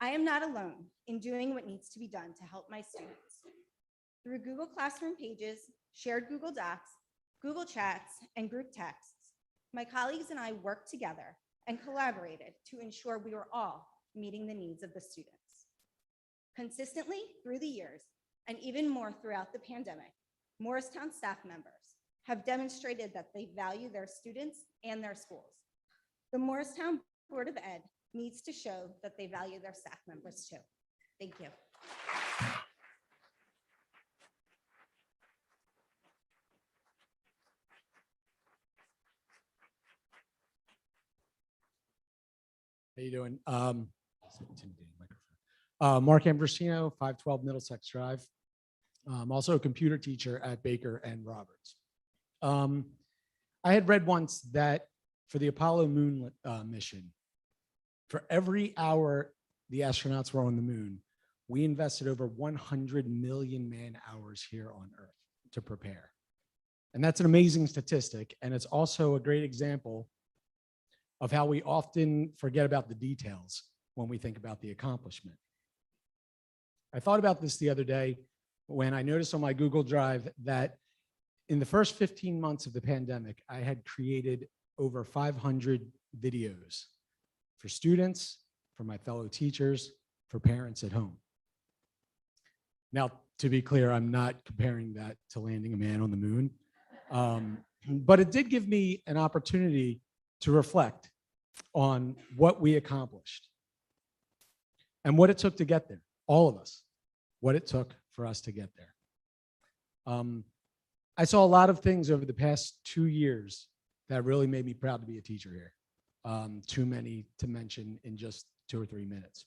I am not alone in doing what needs to be done to help my students. Through Google Classroom pages, shared Google Docs, Google Chats, and group texts, my colleagues and I worked together and collaborated to ensure we were all meeting the needs of the students. Consistently through the years, and even more throughout the pandemic, Morristown staff members have demonstrated that they value their students and their schools. The Morristown Board of Ed needs to show that they value their staff members too. Thank you. How you doing? Mark Ambrosino, 512 Middlesex Drive. I'm also a computer teacher at Baker and Roberts. I had read once that for the Apollo moon mission, for every hour the astronauts were on the moon, we invested over 100 million man hours here on Earth to prepare. And that's an amazing statistic. And it's also a great example of how we often forget about the details when we think about the accomplishment. I thought about this the other day when I noticed on my Google Drive that in the first 15 months of the pandemic, I had created over 500 videos for students, for my fellow teachers, for parents at home. Now, to be clear, I'm not comparing that to landing a man on the moon, but it did give me an opportunity to reflect on what we accomplished and what it took to get there, all of us, what it took for us to get there. I saw a lot of things over the past 2 years that really made me proud to be a teacher here. Too many to mention in just 2 or 3 minutes.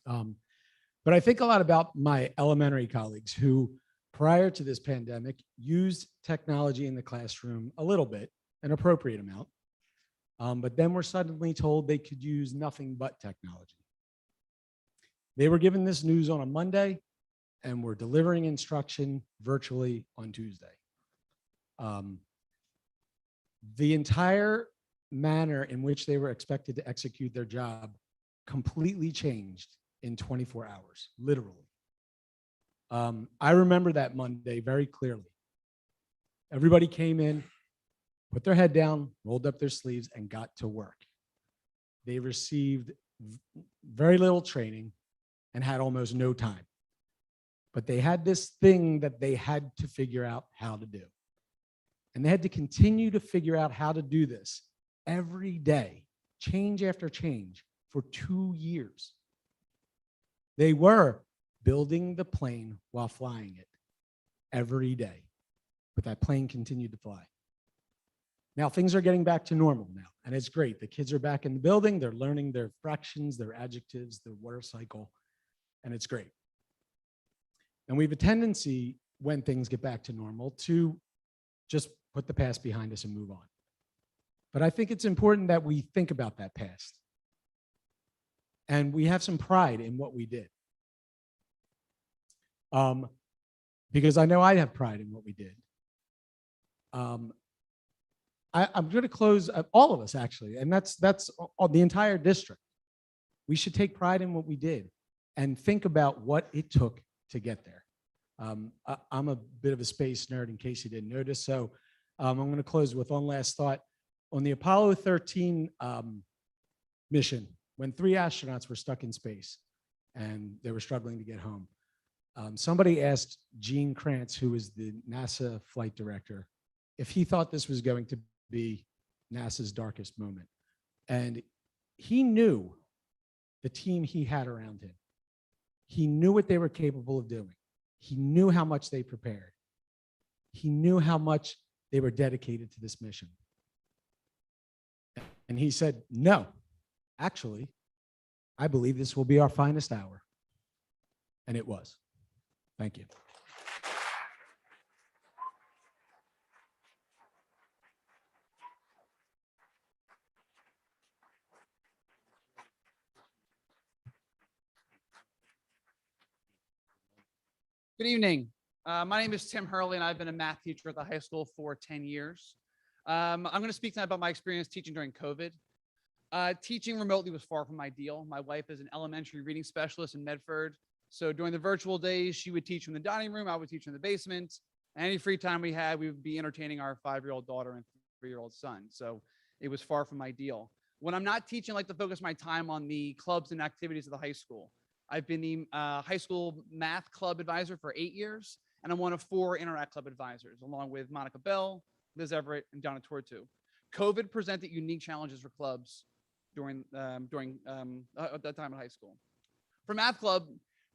But I think a lot about my elementary colleagues who, prior to this pandemic, used technology in the classroom a little bit, an appropriate amount, but then were suddenly told they could use nothing but technology. They were given this news on a Monday and were delivering instruction virtually on Tuesday. The entire manner in which they were expected to execute their job completely changed in 24 hours, literally. I remember that Monday very clearly. Everybody came in, put their head down, rolled up their sleeves, and got to work. They received very little training and had almost no time. But they had this thing that they had to figure out how to do. And they had to continue to figure out how to do this every day, change after change, for 2 years. They were building the plane while flying it every day, but that plane continued to fly. Now things are getting back to normal now, and it's great. The kids are back in the building. They're learning their fractions, their adjectives, their water cycle, and it's great. And we have a tendency, when things get back to normal, to just put the past behind us and move on. But I think it's important that we think about that past. And we have some pride in what we did. Because I know I have pride in what we did. I'm going to close, all of us actually, and that's all, the entire district. We should take pride in what we did and think about what it took to get there. I'm a bit of a space nerd in case you didn't notice. So I'm going to close with one last thought. On the Apollo 13 mission, when 3 astronauts were stuck in space and they were struggling to get home, somebody asked Gene Kranz, who was the NASA flight director, if he thought this was going to be NASA's darkest moment. And he knew the team he had around him. He knew what they were capable of doing. He knew how much they prepared. He knew how much they were dedicated to this mission. And he said, no, actually, I believe this will be our finest hour. And it was. Thank you. Good evening. My name is Tim Hurley, and I've been a math teacher at the high school for 10 years. I'm going to speak tonight about my experience teaching during COVID. Teaching remotely was far from ideal. My wife is an elementary reading specialist in Medford. So during the virtual days, she would teach from the dining room, I would teach in the basement. Any free time we had, we would be entertaining our 5-year-old daughter and 3-year-old son. So it was far from ideal. When I'm not teaching, I like to focus my time on the clubs and activities of the high school. I've been the high school math club advisor for 8 years, and I'm one of 4 Interact Club advisors, along with Monica Bell, Liz Everett, and Donna Tortu. COVID presented unique challenges for clubs during that time in high school. For Math Club,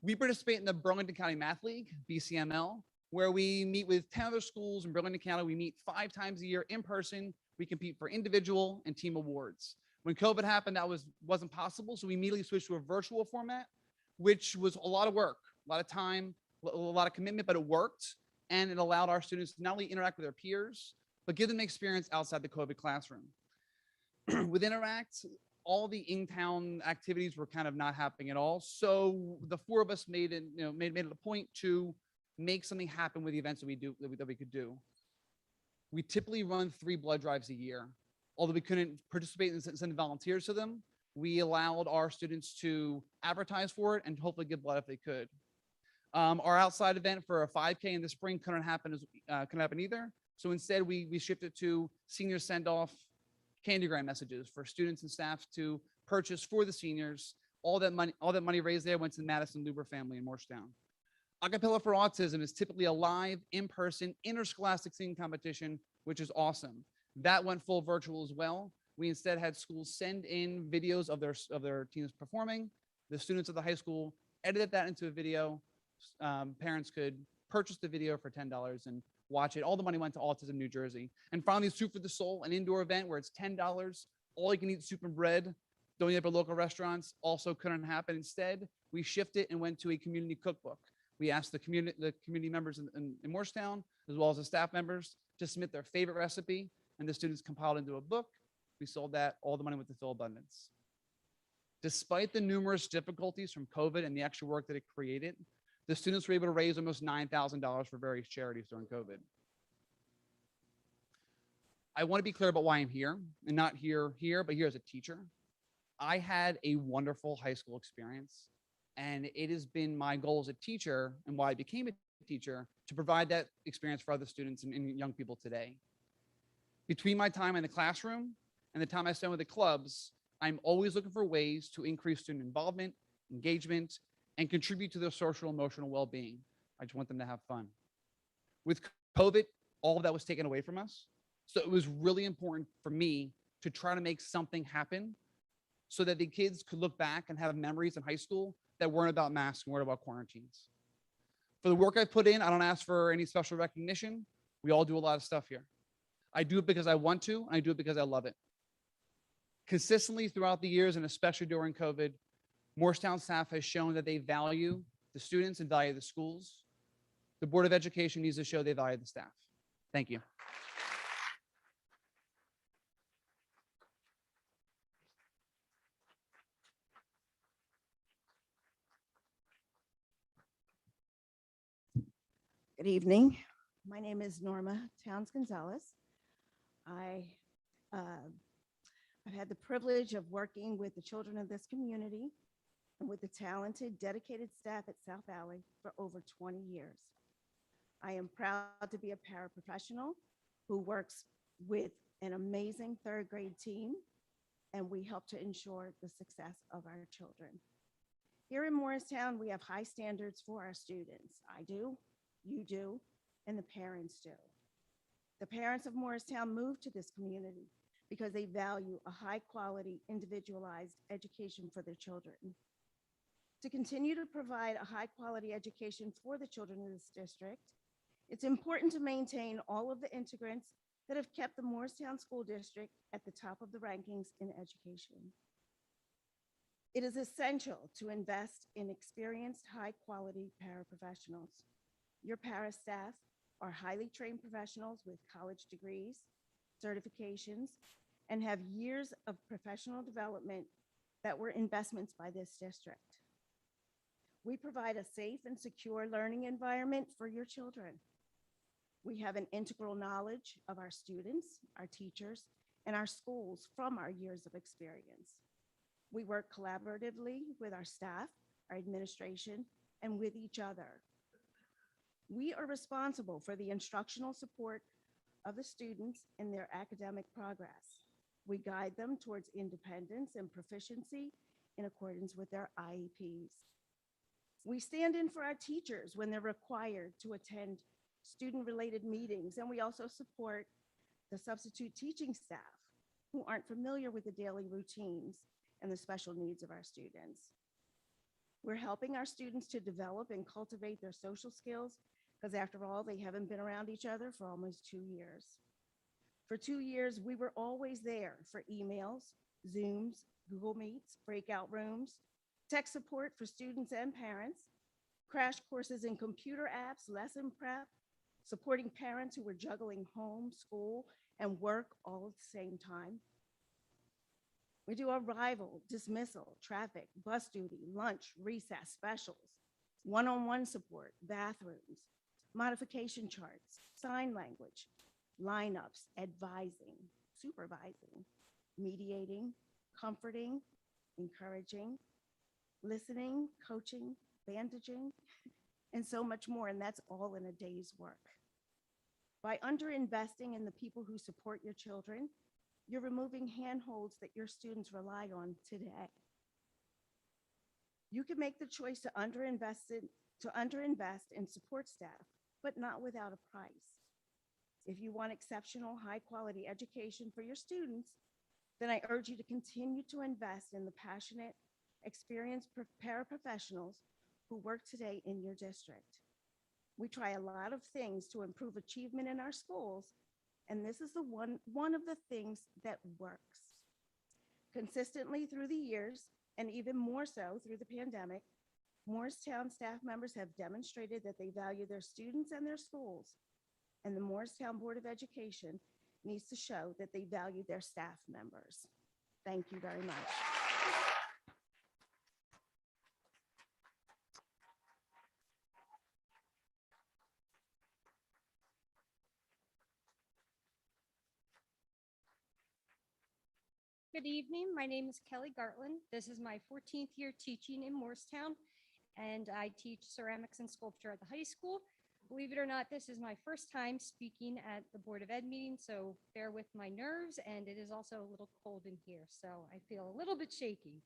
we participate in the Burlington County Math League, BCML, where we meet with 10 other schools in Burlington County. We meet 5 times a year in person. We compete for individual and team awards. When COVID happened, that wasn't possible, so we immediately switched to a virtual format, which was a lot of work, a lot of time, a lot of commitment, but it worked. And it allowed our students to not only interact with their peers, but give them experience outside the COVID classroom. With Interact, all the in-town activities were kind of not happening at all. So the 4 of us made it a point to make something happen with the events that we could do. We typically run 3 blood drives a year. Although we couldn't participate and send volunteers to them, we allowed our students to advertise for it and hopefully give blood if they could. Our outside event for a 5K in the spring couldn't happen either. So instead, we shifted to senior send-off candygram messages for students and staff to purchase for the seniors. All that money raised there went to the Madison Luber family in Morristown. Acapella for Autism is typically a live, in-person, interscholastic singing competition, which is awesome. That went full virtual as well. We instead had schools send in videos of their teams performing. The students of the high school edited that into a video. Parents could purchase the video for $10 and watch it. All the money went to Autism New Jersey. And finally, Soup for the Soul, an indoor event where it's $10, all you can eat soup and bread, donated by local restaurants, also couldn't happen. Instead, we shifted and went to a community cookbook. We asked the community members in Morristown, as well as the staff members, to submit their favorite recipe, and the students compiled into a book. We sold that. All the money went to Phil Abundance. Despite the numerous difficulties from COVID and the extra work that it created, the students were able to raise almost $9,000 for various charities during COVID. I want to be clear about why I'm here, and not here, but here as a teacher. I had a wonderful high school experience, and it has been my goal as a teacher, and why I became a teacher, to provide that experience for other students and young people today. Between my time in the classroom and the time I spend with the clubs, I'm always looking for ways to increase student involvement, engagement, and contribute to their social and emotional well-being. I just want them to have fun. With COVID, all of that was taken away from us. So it was really important for me to try to make something happen so that the kids could look back and have memories in high school that weren't about masks and weren't about quarantines. For the work I put in, I don't ask for any special recognition. We all do a lot of stuff here. I do it because I want to, and I do it because I love it. Consistently throughout the years, and especially during COVID, Morristown staff has shown that they value the students and value the schools. The Board of Education needs to show they value the staff. Thank you. Good evening. My name is Norma Towns Gonzalez. I've had the privilege of working with the children of this community and with the talented, dedicated staff at South Valley for over 20 years. I am proud to be a paraprofessional who works with an amazing 3rd grade team, and we help to ensure the success of our children. Here in Morristown, we have high standards for our students. I do, you do, and the parents do. The parents of Morristown moved to this community because they value a high quality, individualized education for their children. To continue to provide a high quality education for the children in this district, it's important to maintain all of the integrants that have kept the Morristown School District at the top of the rankings in education. It is essential to invest in experienced, high quality paraprofessionals. Your para staff are highly trained professionals with college degrees, certifications, and have years of professional development that were investments by this district. We provide a safe and secure learning environment for your children. We have an integral knowledge of our students, our teachers, and our schools from our years of experience. We work collaboratively with our staff, our administration, and with each other. We are responsible for the instructional support of the students in their academic progress. We guide them towards independence and proficiency in accordance with their IEPs. We stand in for our teachers when they're required to attend student-related meetings, and we also support the substitute teaching staff who aren't familiar with the daily routines and the special needs of our students. We're helping our students to develop and cultivate their social skills because after all, they haven't been around each other for almost 2 years. For 2 years, we were always there for emails, Zooms, Google Meets, breakout rooms, tech support for students and parents, crash courses in computer apps, lesson prep, supporting parents who were juggling home, school, and work all at the same time. We do arrival, dismissal, traffic, bus duty, lunch, recess, specials, one-on-one support, bathrooms, modification charts, sign language, lineups, advising, supervising, mediating, comforting, encouraging, listening, coaching, bandaging, and so much more. And that's all in a day's work. By underinvesting in the people who support your children, you're removing handholds that your students rely on today. You can make the choice to underinvest in support staff, but not without a price. If you want exceptional, high-quality education for your students, then I urge you to continue to invest in the passionate, experienced paraprofessionals who work today in your district. We try a lot of things to improve achievement in our schools, and this is one of the things that works. Consistently through the years, and even more so through the pandemic, Morristown staff members have demonstrated that they value their students and their schools, and the Morristown Board of Education needs to show that they value their staff members. Thank you very much. Good evening. My name is Kelly Gartland. This is my 14th year teaching in Morristown, and I teach ceramics and sculpture at the high school. Believe it or not, this is my first time speaking at the Board of Ed meeting, so bear with my nerves, and it is also a little cold in here, so I feel a little bit shaky.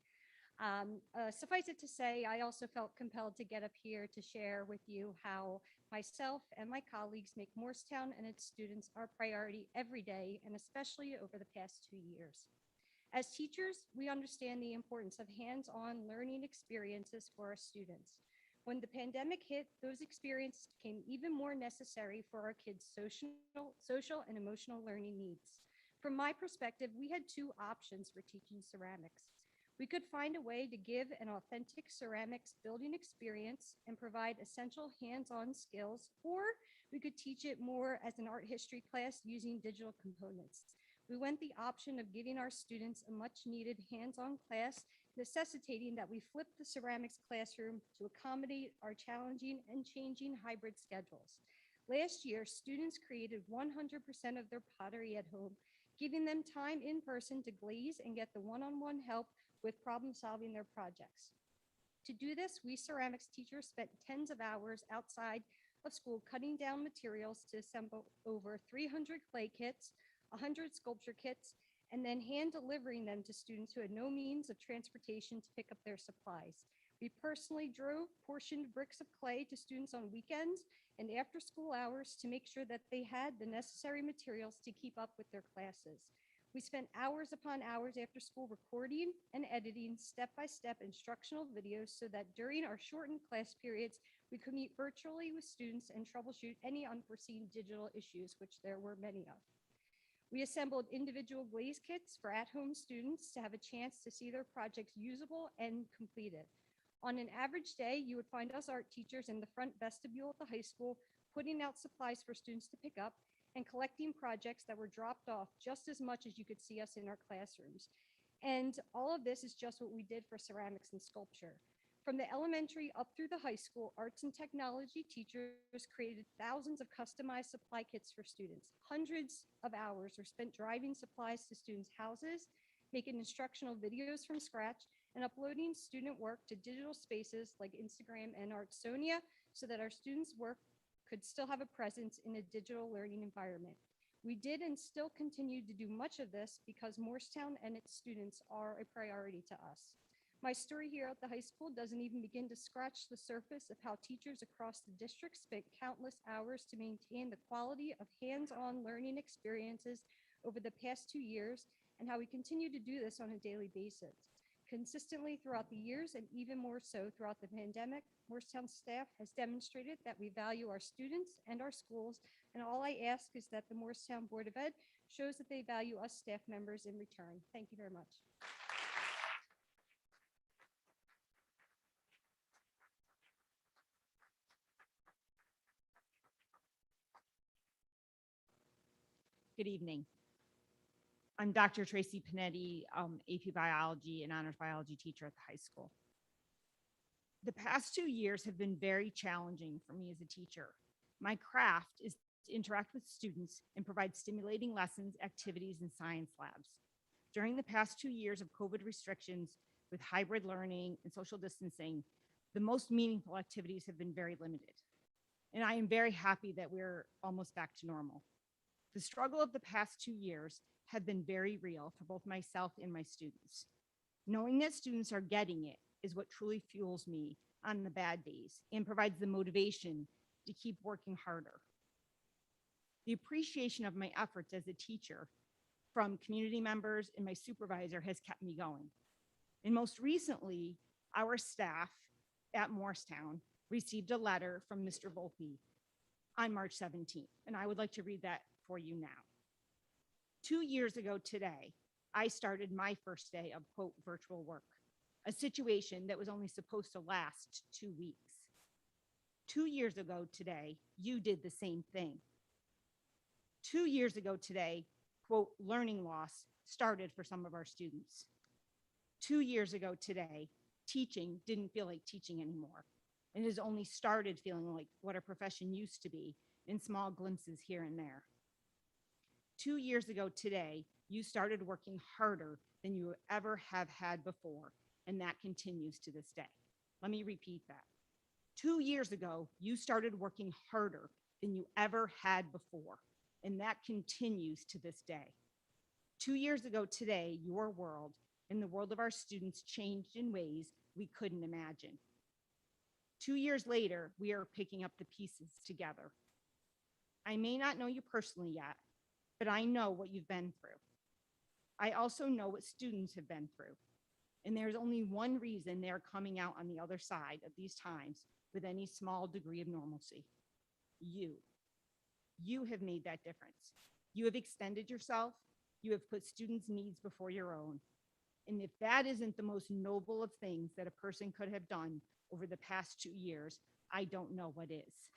Suffice it to say, I also felt compelled to get up here to share with you how myself and my colleagues make Morristown and its students our priority every day, and especially over the past 2 years. As teachers, we understand the importance of hands-on learning experiences for our students. When the pandemic hit, those experiences became even more necessary for our kids' social and emotional learning needs. From my perspective, we had 2 options for teaching ceramics. We could find a way to give an authentic ceramics building experience and provide essential hands-on skills, or we could teach it more as an art history class using digital components. We went the option of giving our students a much needed hands-on class, necessitating that we flip the ceramics classroom to accommodate our challenging and changing hybrid schedules. Last year, students created 100% of their pottery at home, giving them time in person to glaze and get the one-on-one help with problem solving their projects. To do this, we ceramics teachers spent tens of hours outside of school cutting down materials to assemble over 300 clay kits, 100 sculpture kits, and then hand delivering them to students who had no means of transportation to pick up their supplies. We personally drove portioned bricks of clay to students on weekends and after school hours to make sure that they had the necessary materials to keep up with their classes. We spent hours upon hours after school recording and editing step-by-step instructional videos so that during our shortened class periods, we could meet virtually with students and troubleshoot any unforeseen digital issues, which there were many of. We assembled individual glaze kits for at-home students to have a chance to see their projects usable and completed. On an average day, you would find us art teachers in the front vestibule at the high school, putting out supplies for students to pick up and collecting projects that were dropped off just as much as you could see us in our classrooms. And all of this is just what we did for ceramics and sculpture. From the elementary up through the high school, arts and technology teachers created thousands of customized supply kits for students. Hundreds of hours were spent driving supplies to students' houses, making instructional videos from scratch, and uploading student work to digital spaces like Instagram and Artsonia so that our students' work could still have a presence in a digital learning environment. We did and still continue to do much of this because Morristown and its students are a priority to us. My story here at the high school doesn't even begin to scratch the surface of how teachers across the district spent countless hours to maintain the quality of hands-on learning experiences over the past 2 years, and how we continue to do this on a daily basis. Consistently throughout the years, and even more so throughout the pandemic, Morristown staff has demonstrated that we value our students and our schools, and all I ask is that the Morristown Board of Ed shows that they value us staff members in return. Thank you very much. Good evening. I'm Dr. Tracy Panetti, AP Biology and Honors Biology teacher at the high school. The past 2 years have been very challenging for me as a teacher. My craft is to interact with students and provide stimulating lessons, activities, and science labs. During the past 2 years of COVID restrictions with hybrid learning and social distancing, the most meaningful activities have been very limited. And I am very happy that we're almost back to normal. The struggle of the past 2 years have been very real for both myself and my students. Knowing that students are getting it is what truly fuels me on the bad days and provides the motivation to keep working harder. The appreciation of my efforts as a teacher from community members and my supervisor has kept me going. And most recently, our staff at Morristown received a letter from Mr. Volpe on March 17th, and I would like to read that for you now. 2 years ago today, I started my first day of, quote, virtual work, a situation that was only supposed to last 2 weeks. 2 years ago today, you did the same thing. 2 years ago today, quote, learning loss started for some of our students. 2 years ago today, teaching didn't feel like teaching anymore, and has only started feeling like what a profession used to be in small glimpses here and there. 2 years ago today, you started working harder than you ever have had before, and that continues to this day. Let me repeat that. 2 years ago, you started working harder than you ever had before, and that continues to this day. 2 years ago today, your world and the world of our students changed in ways we couldn't imagine. 2 years later, we are picking up the pieces together. I may not know you personally yet, but I know what you've been through. I also know what students have been through. And there's only one reason they're coming out on the other side of these times with any small degree of normalcy. You. You have made that difference. You have extended yourself. You have put students' needs before your own. And if that isn't the most noble of things that a person could have done over the past 2 years, I don't know what is.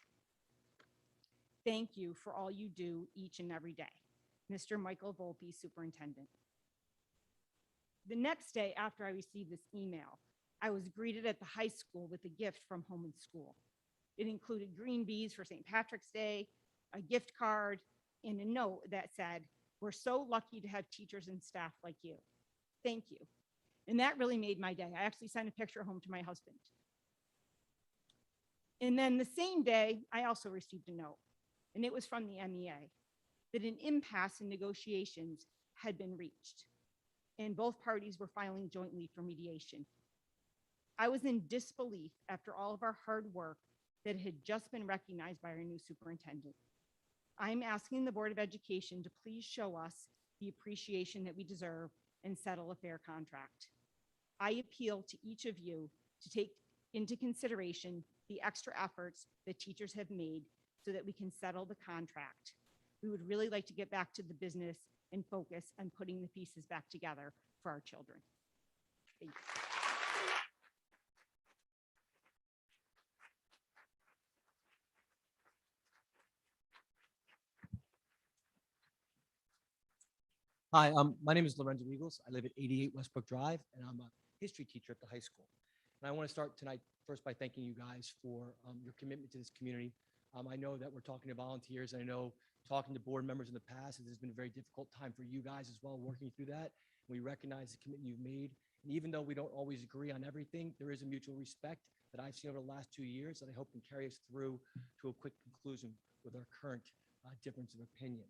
Thank you for all you do each and every day. Mr. Michael Volpe, Superintendent. The next day after I received this email, I was greeted at the high school with a gift from Home and School. It included green bees for St. Patrick's Day, a gift card, and a note that said, "We're so lucky to have teachers and staff like you. Thank you." And that really made my day. I actually sent a picture home to my husband. And then the same day, I also received a note, and it was from the MEA, that an impasse in negotiations had been reached, and both parties were filing jointly for mediation. I was in disbelief after all of our hard work that had just been recognized by our new superintendent. I'm asking the Board of Education to please show us the appreciation that we deserve and settle a fair contract. I appeal to each of you to take into consideration the extra efforts that teachers have made so that we can settle the contract. We would really like to get back to the business and focus on putting the pieces back together for our children. Thank you. Hi, my name is Lorenzo Eagles. I live at 88 Westbrook Drive, and I'm a history teacher at the high school. And I want to start tonight first by thanking you guys for your commitment to this community. I know that we're talking to volunteers, and I know talking to board members in the past, it has been a very difficult time for you guys as well, working through that. We recognize the commitment you've made. And even though we don't always agree on everything, there is a mutual respect that I've seen over the last 2 years that I hope can carry us through to a quick conclusion with our current difference of opinion.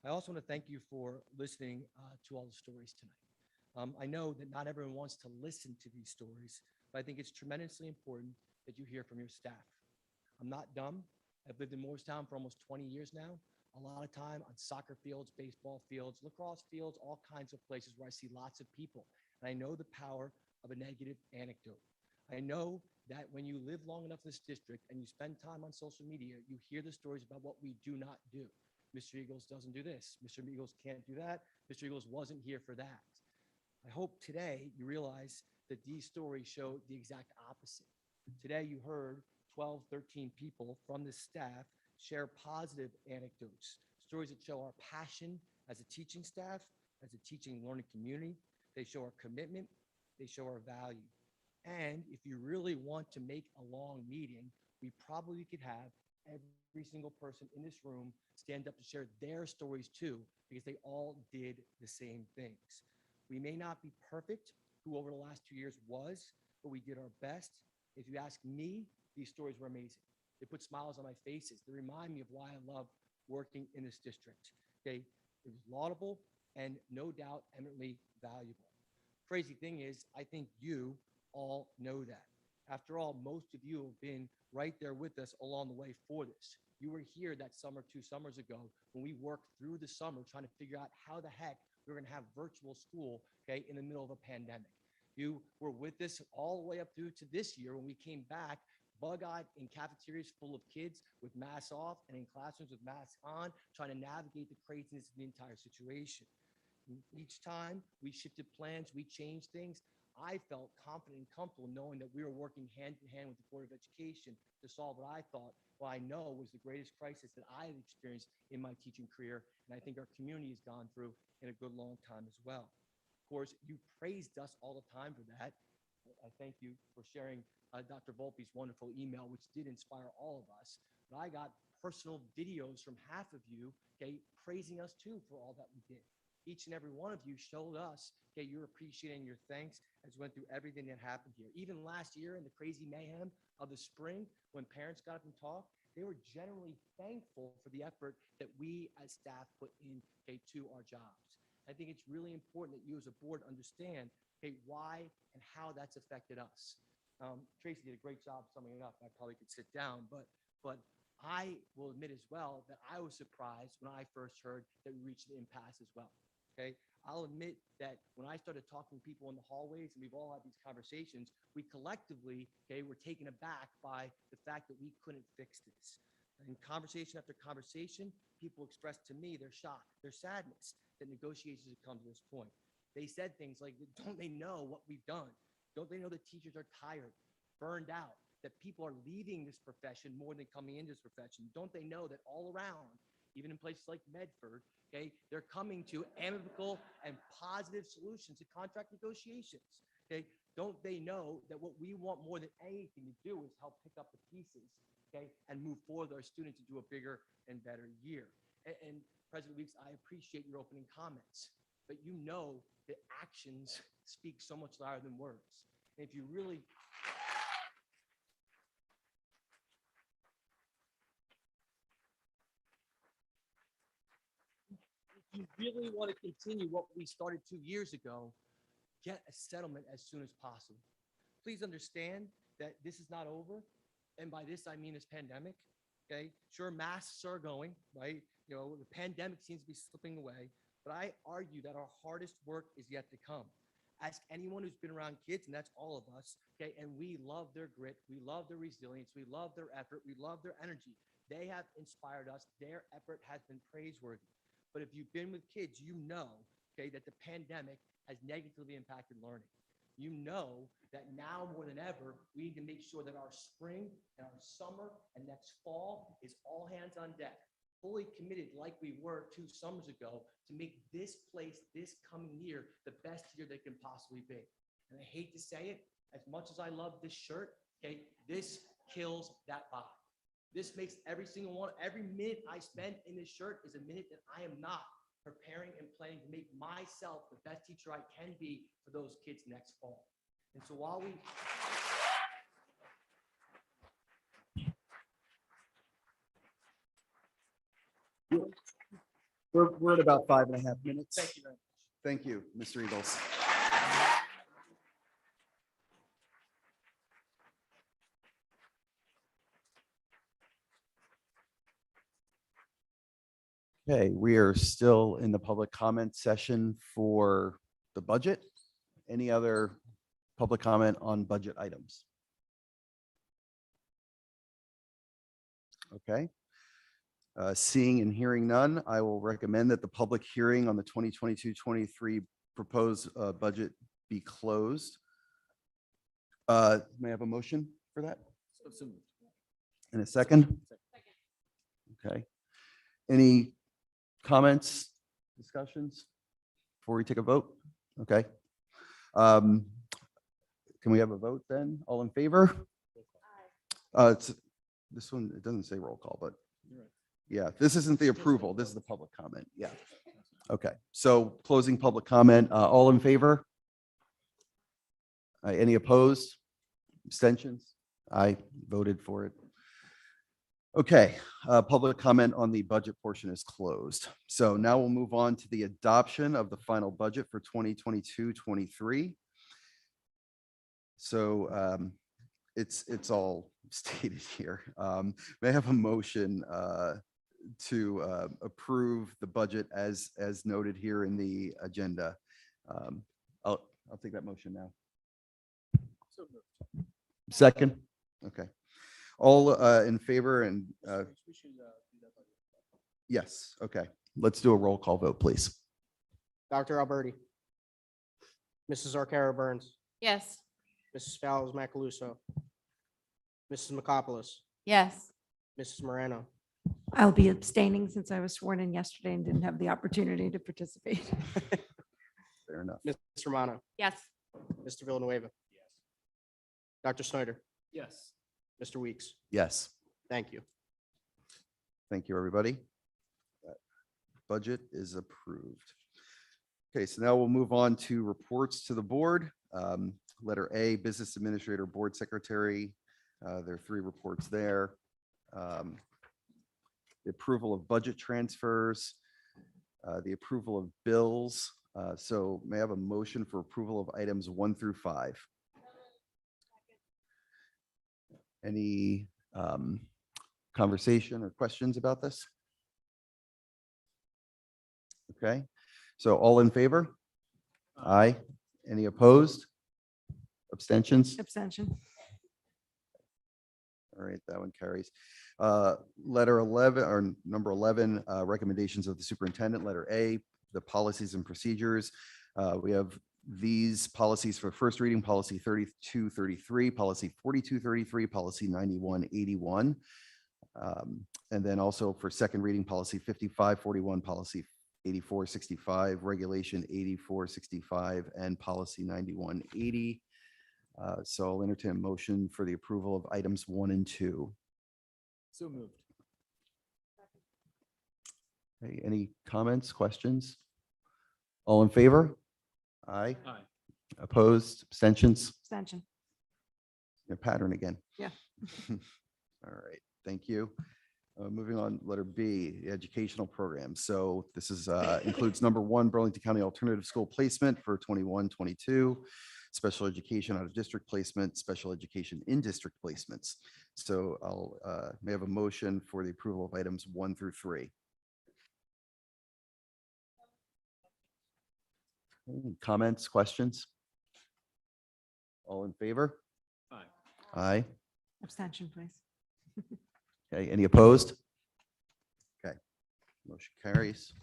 I also want to thank you for listening to all the stories tonight. I know that not everyone wants to listen to these stories, but I think it's tremendously important that you hear from your staff. I'm not dumb. I've lived in Morristown for almost 20 years now. A lot of time on soccer fields, baseball fields, lacrosse fields, all kinds of places where I see lots of people. And I know the power of a negative anecdote. I know that when you live long enough in this district and you spend time on social media, you hear the stories about what we do not do. Mr. Eagles doesn't do this. Mr. Eagles can't do that. Mr. Eagles wasn't here for that. I hope today you realize that these stories show the exact opposite. Today you heard 12, 13 people from the staff share positive anecdotes, stories that show our passion as a teaching staff, as a teaching and learning community. They show our commitment, they show our value. And if you really want to make a long meeting, we probably could have every single person in this room stand up to share their stories too, because they all did the same things. We may not be perfect, who over the last 2 years was, but we did our best. If you ask me, these stories were amazing. They put smiles on my faces. They remind me of why I love working in this district. Okay, it was laudable and no doubt eminently valuable. Crazy thing is, I think you all know that. After all, most of you have been right there with us along the way for this. You were here that summer 2 summers ago when we worked through the summer trying to figure out how the heck we were going to have virtual school, okay, in the middle of a pandemic. You were with us all the way up through to this year when we came back bug-eyed in cafeterias full of kids with masks off and in classrooms with masks on, trying to navigate the craziness of the entire situation. Each time we shifted plans, we changed things. I felt confident and comfortable knowing that we were working hand in hand with the Board of Education to solve what I thought, what I know was the greatest crisis that I had experienced in my teaching career, and I think our community has gone through in a good long time as well. Of course, you praised us all the time for that. I thank you for sharing Dr. Volpe's wonderful email, which did inspire all of us. But I got personal videos from half of you, okay, praising us too for all that we did. Each and every one of you showed us, okay, your appreciation and your thanks as we went through everything that happened here. Even last year in the crazy mayhem of the spring, when parents got up and talked, they were generally thankful for the effort that we as staff put in, okay, to our jobs. I think it's really important that you as a board understand, okay, why and how that's affected us. Tracy did a great job summing it up. I probably could sit down, but I will admit as well that I was surprised when I first heard that we reached an impasse as well. Okay, I'll admit that when I started talking to people in the hallways and we've all had these conversations, we collectively, okay, were taken aback by the fact that we couldn't fix this. And in conversation after conversation, people expressed to me their shock, their sadness that negotiations have come to this point. They said things like, don't they know what we've done? Don't they know that teachers are tired, burned out, that people are leaving this profession more than coming into this profession? Don't they know that all around, even in places like Medford, okay, they're coming to amicable and positive solutions to contract negotiations, okay? Don't they know that what we want more than anything to do is help pick up the pieces, okay, and move forward with our students to do a bigger and better year? And President Weeks, I appreciate your opening comments, but you know that actions speak so much louder than words. And if you really want to continue what we started 2 years ago, get a settlement as soon as possible. Please understand that this is not over. And by this, I mean this pandemic. Okay, sure, masks are going, right? You know, the pandemic seems to be slipping away, but I argue that our hardest work is yet to come. Ask anyone who's been around kids, and that's all of us, okay? And we love their grit, we love their resilience, we love their effort, we love their energy. They have inspired us. Their effort has been praiseworthy. But if you've been with kids, you know, okay, that the pandemic has negatively impacted learning. You know that now more than ever, we need to make sure that our spring and our summer and next fall is all hands on deck, fully committed like we were 2 summers ago to make this place this coming year the best year they can possibly be. And I hate to say it, as much as I love this shirt, okay, this kills that vibe. This makes every single one, every minute I spend in this shirt is a minute that I am not preparing and planning to make myself the best teacher I can be for those kids next fall. And so while we We're at about 5.5 minutes. Thank you very much. Thank you, Mr. Eagles. Okay, we are still in the public comment session for the budget. Any other public comment on budget items? Okay. Seeing and hearing none, I will recommend that the public hearing on the 2022-23 proposed budget be closed. May I have a motion for that? In a second? Okay. Any comments, discussions before we take a vote? Okay. Can we have a vote then? All in favor? This one, it doesn't say roll call, but yeah, this isn't the approval. This is the public comment. Yeah. Okay. So closing public comment, all in favor? Any opposed? Abstentions? I voted for it. Okay, public comment on the budget portion is closed. So now we'll move on to the adoption of the final budget for 2022-23. So it's all stated here. May I have a motion to approve the budget as noted here in the agenda? I'll take that motion now. Second? Okay. All in favor and yes, okay. Let's do a roll call vote, please. Dr. Alberti. Mrs. Arcaro Burns. Yes. Mrs. Fowles Macaluso. Mrs. McCopolis. Yes. Mrs. Moreno. I'll be abstaining since I was sworn in yesterday and didn't have the opportunity to participate. Fair enough. Ms. Romano. Yes. Mr. Villanueva. Yes. Dr. Snyder. Yes. Mr. Weeks. Yes. Thank you. Thank you, everybody. That budget is approved. Okay, so now we'll move on to reports to the board. Letter A, Business Administrator, Board Secretary. There are 3 reports there. The approval of budget transfers, the approval of bills. So may I have a motion for approval of items 1 through 5? Any conversation or questions about this? Okay, so all in favor? Aye. Any opposed? Abstentions? Abstention. All right, that one carries. Letter 11 or number 11, recommendations of the superintendent. Letter A, the policies and procedures. We have these policies for first reading: policy 3233, policy 4233, policy 9181. And then also for second reading, policy 5541, policy 8465, regulation 8465, and policy 9180. So I'll entertain a motion for the approval of items 1 and 2. So moved. Okay, any comments, questions? All in favor? Aye. Aye. Opposed, abstentions? Abstention. A pattern again. Yeah. All right, thank you. Moving on, letter B, the educational program. So this is includes number 1, Burlington County Alternative School Placement for 21-22, special education out of district placement, special education in district placements. So I'll may I have a motion for the approval of items 1 through 3. Comments, questions? All in favor? Aye. Aye. Abstention, please. Okay, any opposed? Okay, motion carries.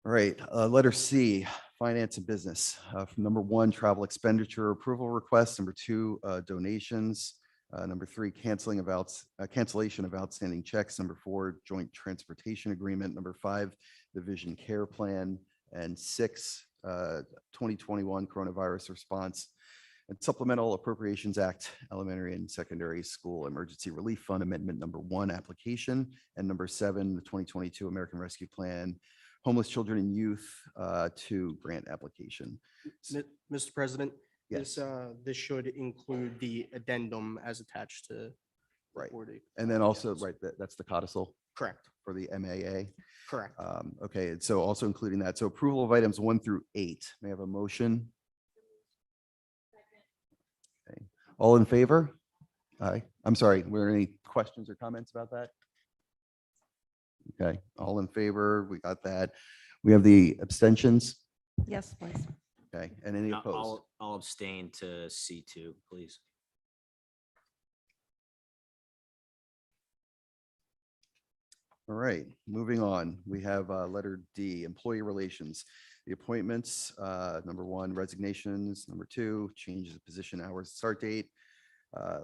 All right, letter C, finance and business. From number 1, travel expenditure approval request. Number 2, donations. Number 3, cancellation of outstanding checks. Number 4, joint transportation agreement. Number 5, the vision care plan. And 6, 2021 coronavirus response. And Supplemental Appropriations Act, Elementary and Secondary School Emergency Relief Fund Amendment Number 1 application, and number 7, the 2022 American Rescue Plan Homeless Children and Youth 2 grant application. Mr. President, Yes. this should include the addendum as attached to. the Right. board. And then also, Yes. right, that's the codicil Correct, for the MAA. correct. Okay, and so also including that. So approval of items 1 through 8. May I have a motion? Okay. All in favor? Aye. I'm sorry, were there any questions or comments about that? Okay, all in favor? We got that. We have the abstentions. Yes, please. Okay, and any opposed? I'll abstain to C2, please. All right, moving on. We have letter D, employee relations. The appointments, number 1, resignations, number 2, changes of position, hours, start date,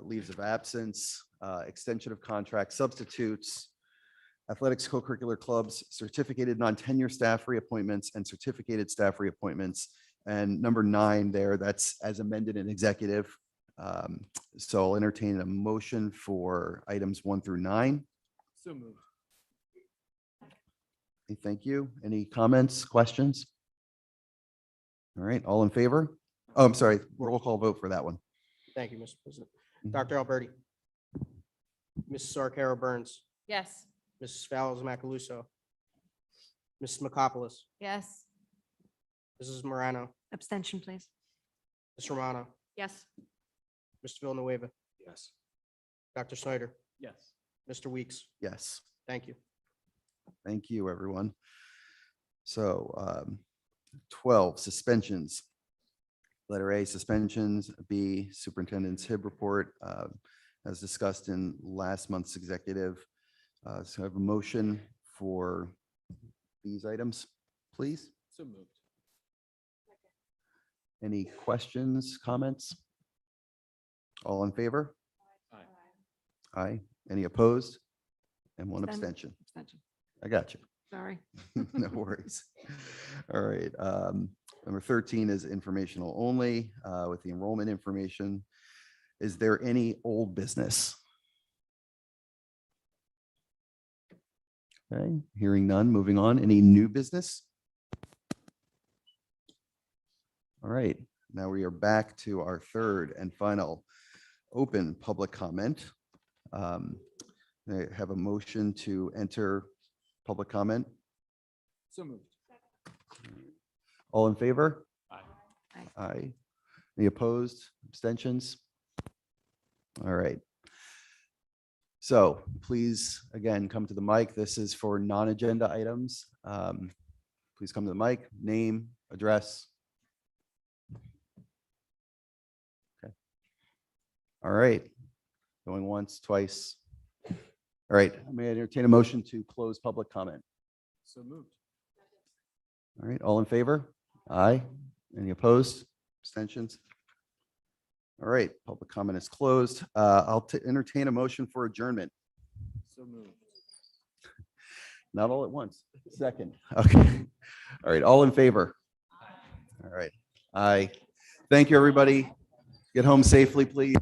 leaves of absence, extension of contract, substitutes, athletics co-curricular clubs, certificated non-tenure staff reappointments, and certificated staff reappointments. And number 9 there, that's as amended in executive. So I'll entertain a motion for items 1 through 9. So moved. Okay, thank you. Any comments, questions? All right, all in favor? Oh, I'm sorry, roll call vote for that one. Thank you, Mr. President. Mhm. Dr. Alberti. Mrs. Arcaro Burns, Yes. Mrs. Fallows Macaluso, Mrs. McCopolis, Yes. Mrs. Morano, Abstention, please. Ms. Romano, Yes. Mr. Villanueva, Yes. Dr. Snyder, Yes. Mr. Weeks. Yes, Thank you. thank you, everyone. So 12, suspensions. Letter A, suspensions. B, superintendent's HIB report, as discussed in last month's executive. So I have a motion for these items, please. So moved. Any questions, comments? All in favor? Aye. Aye. Any opposed? And one Abstain- abstention. Abstention. I got you. Sorry. No worries. All right. Number 13 is informational only with the enrollment information. Is there any old business? Okay, hearing none, moving on. Any new business? All right, now we are back to our third and final open public comment. I have a motion to enter public comment. So moved. All in favor? Aye. Aye. Any opposed? Abstentions? All right. So please, again, come to the mic. This is for non-agenda items. Please come to the mic, name, address. Okay. All right. Going once, twice. All right. May I entertain a motion to close public comment? So moved. All right. All in favor? Aye. Any opposed? Abstentions? All right. Public comment is closed. I'll entertain a motion for adjournment. So moved. Not all at once. Second. Okay. All right. All in favor? All right. Aye. Thank you, everybody. Get home safely, please.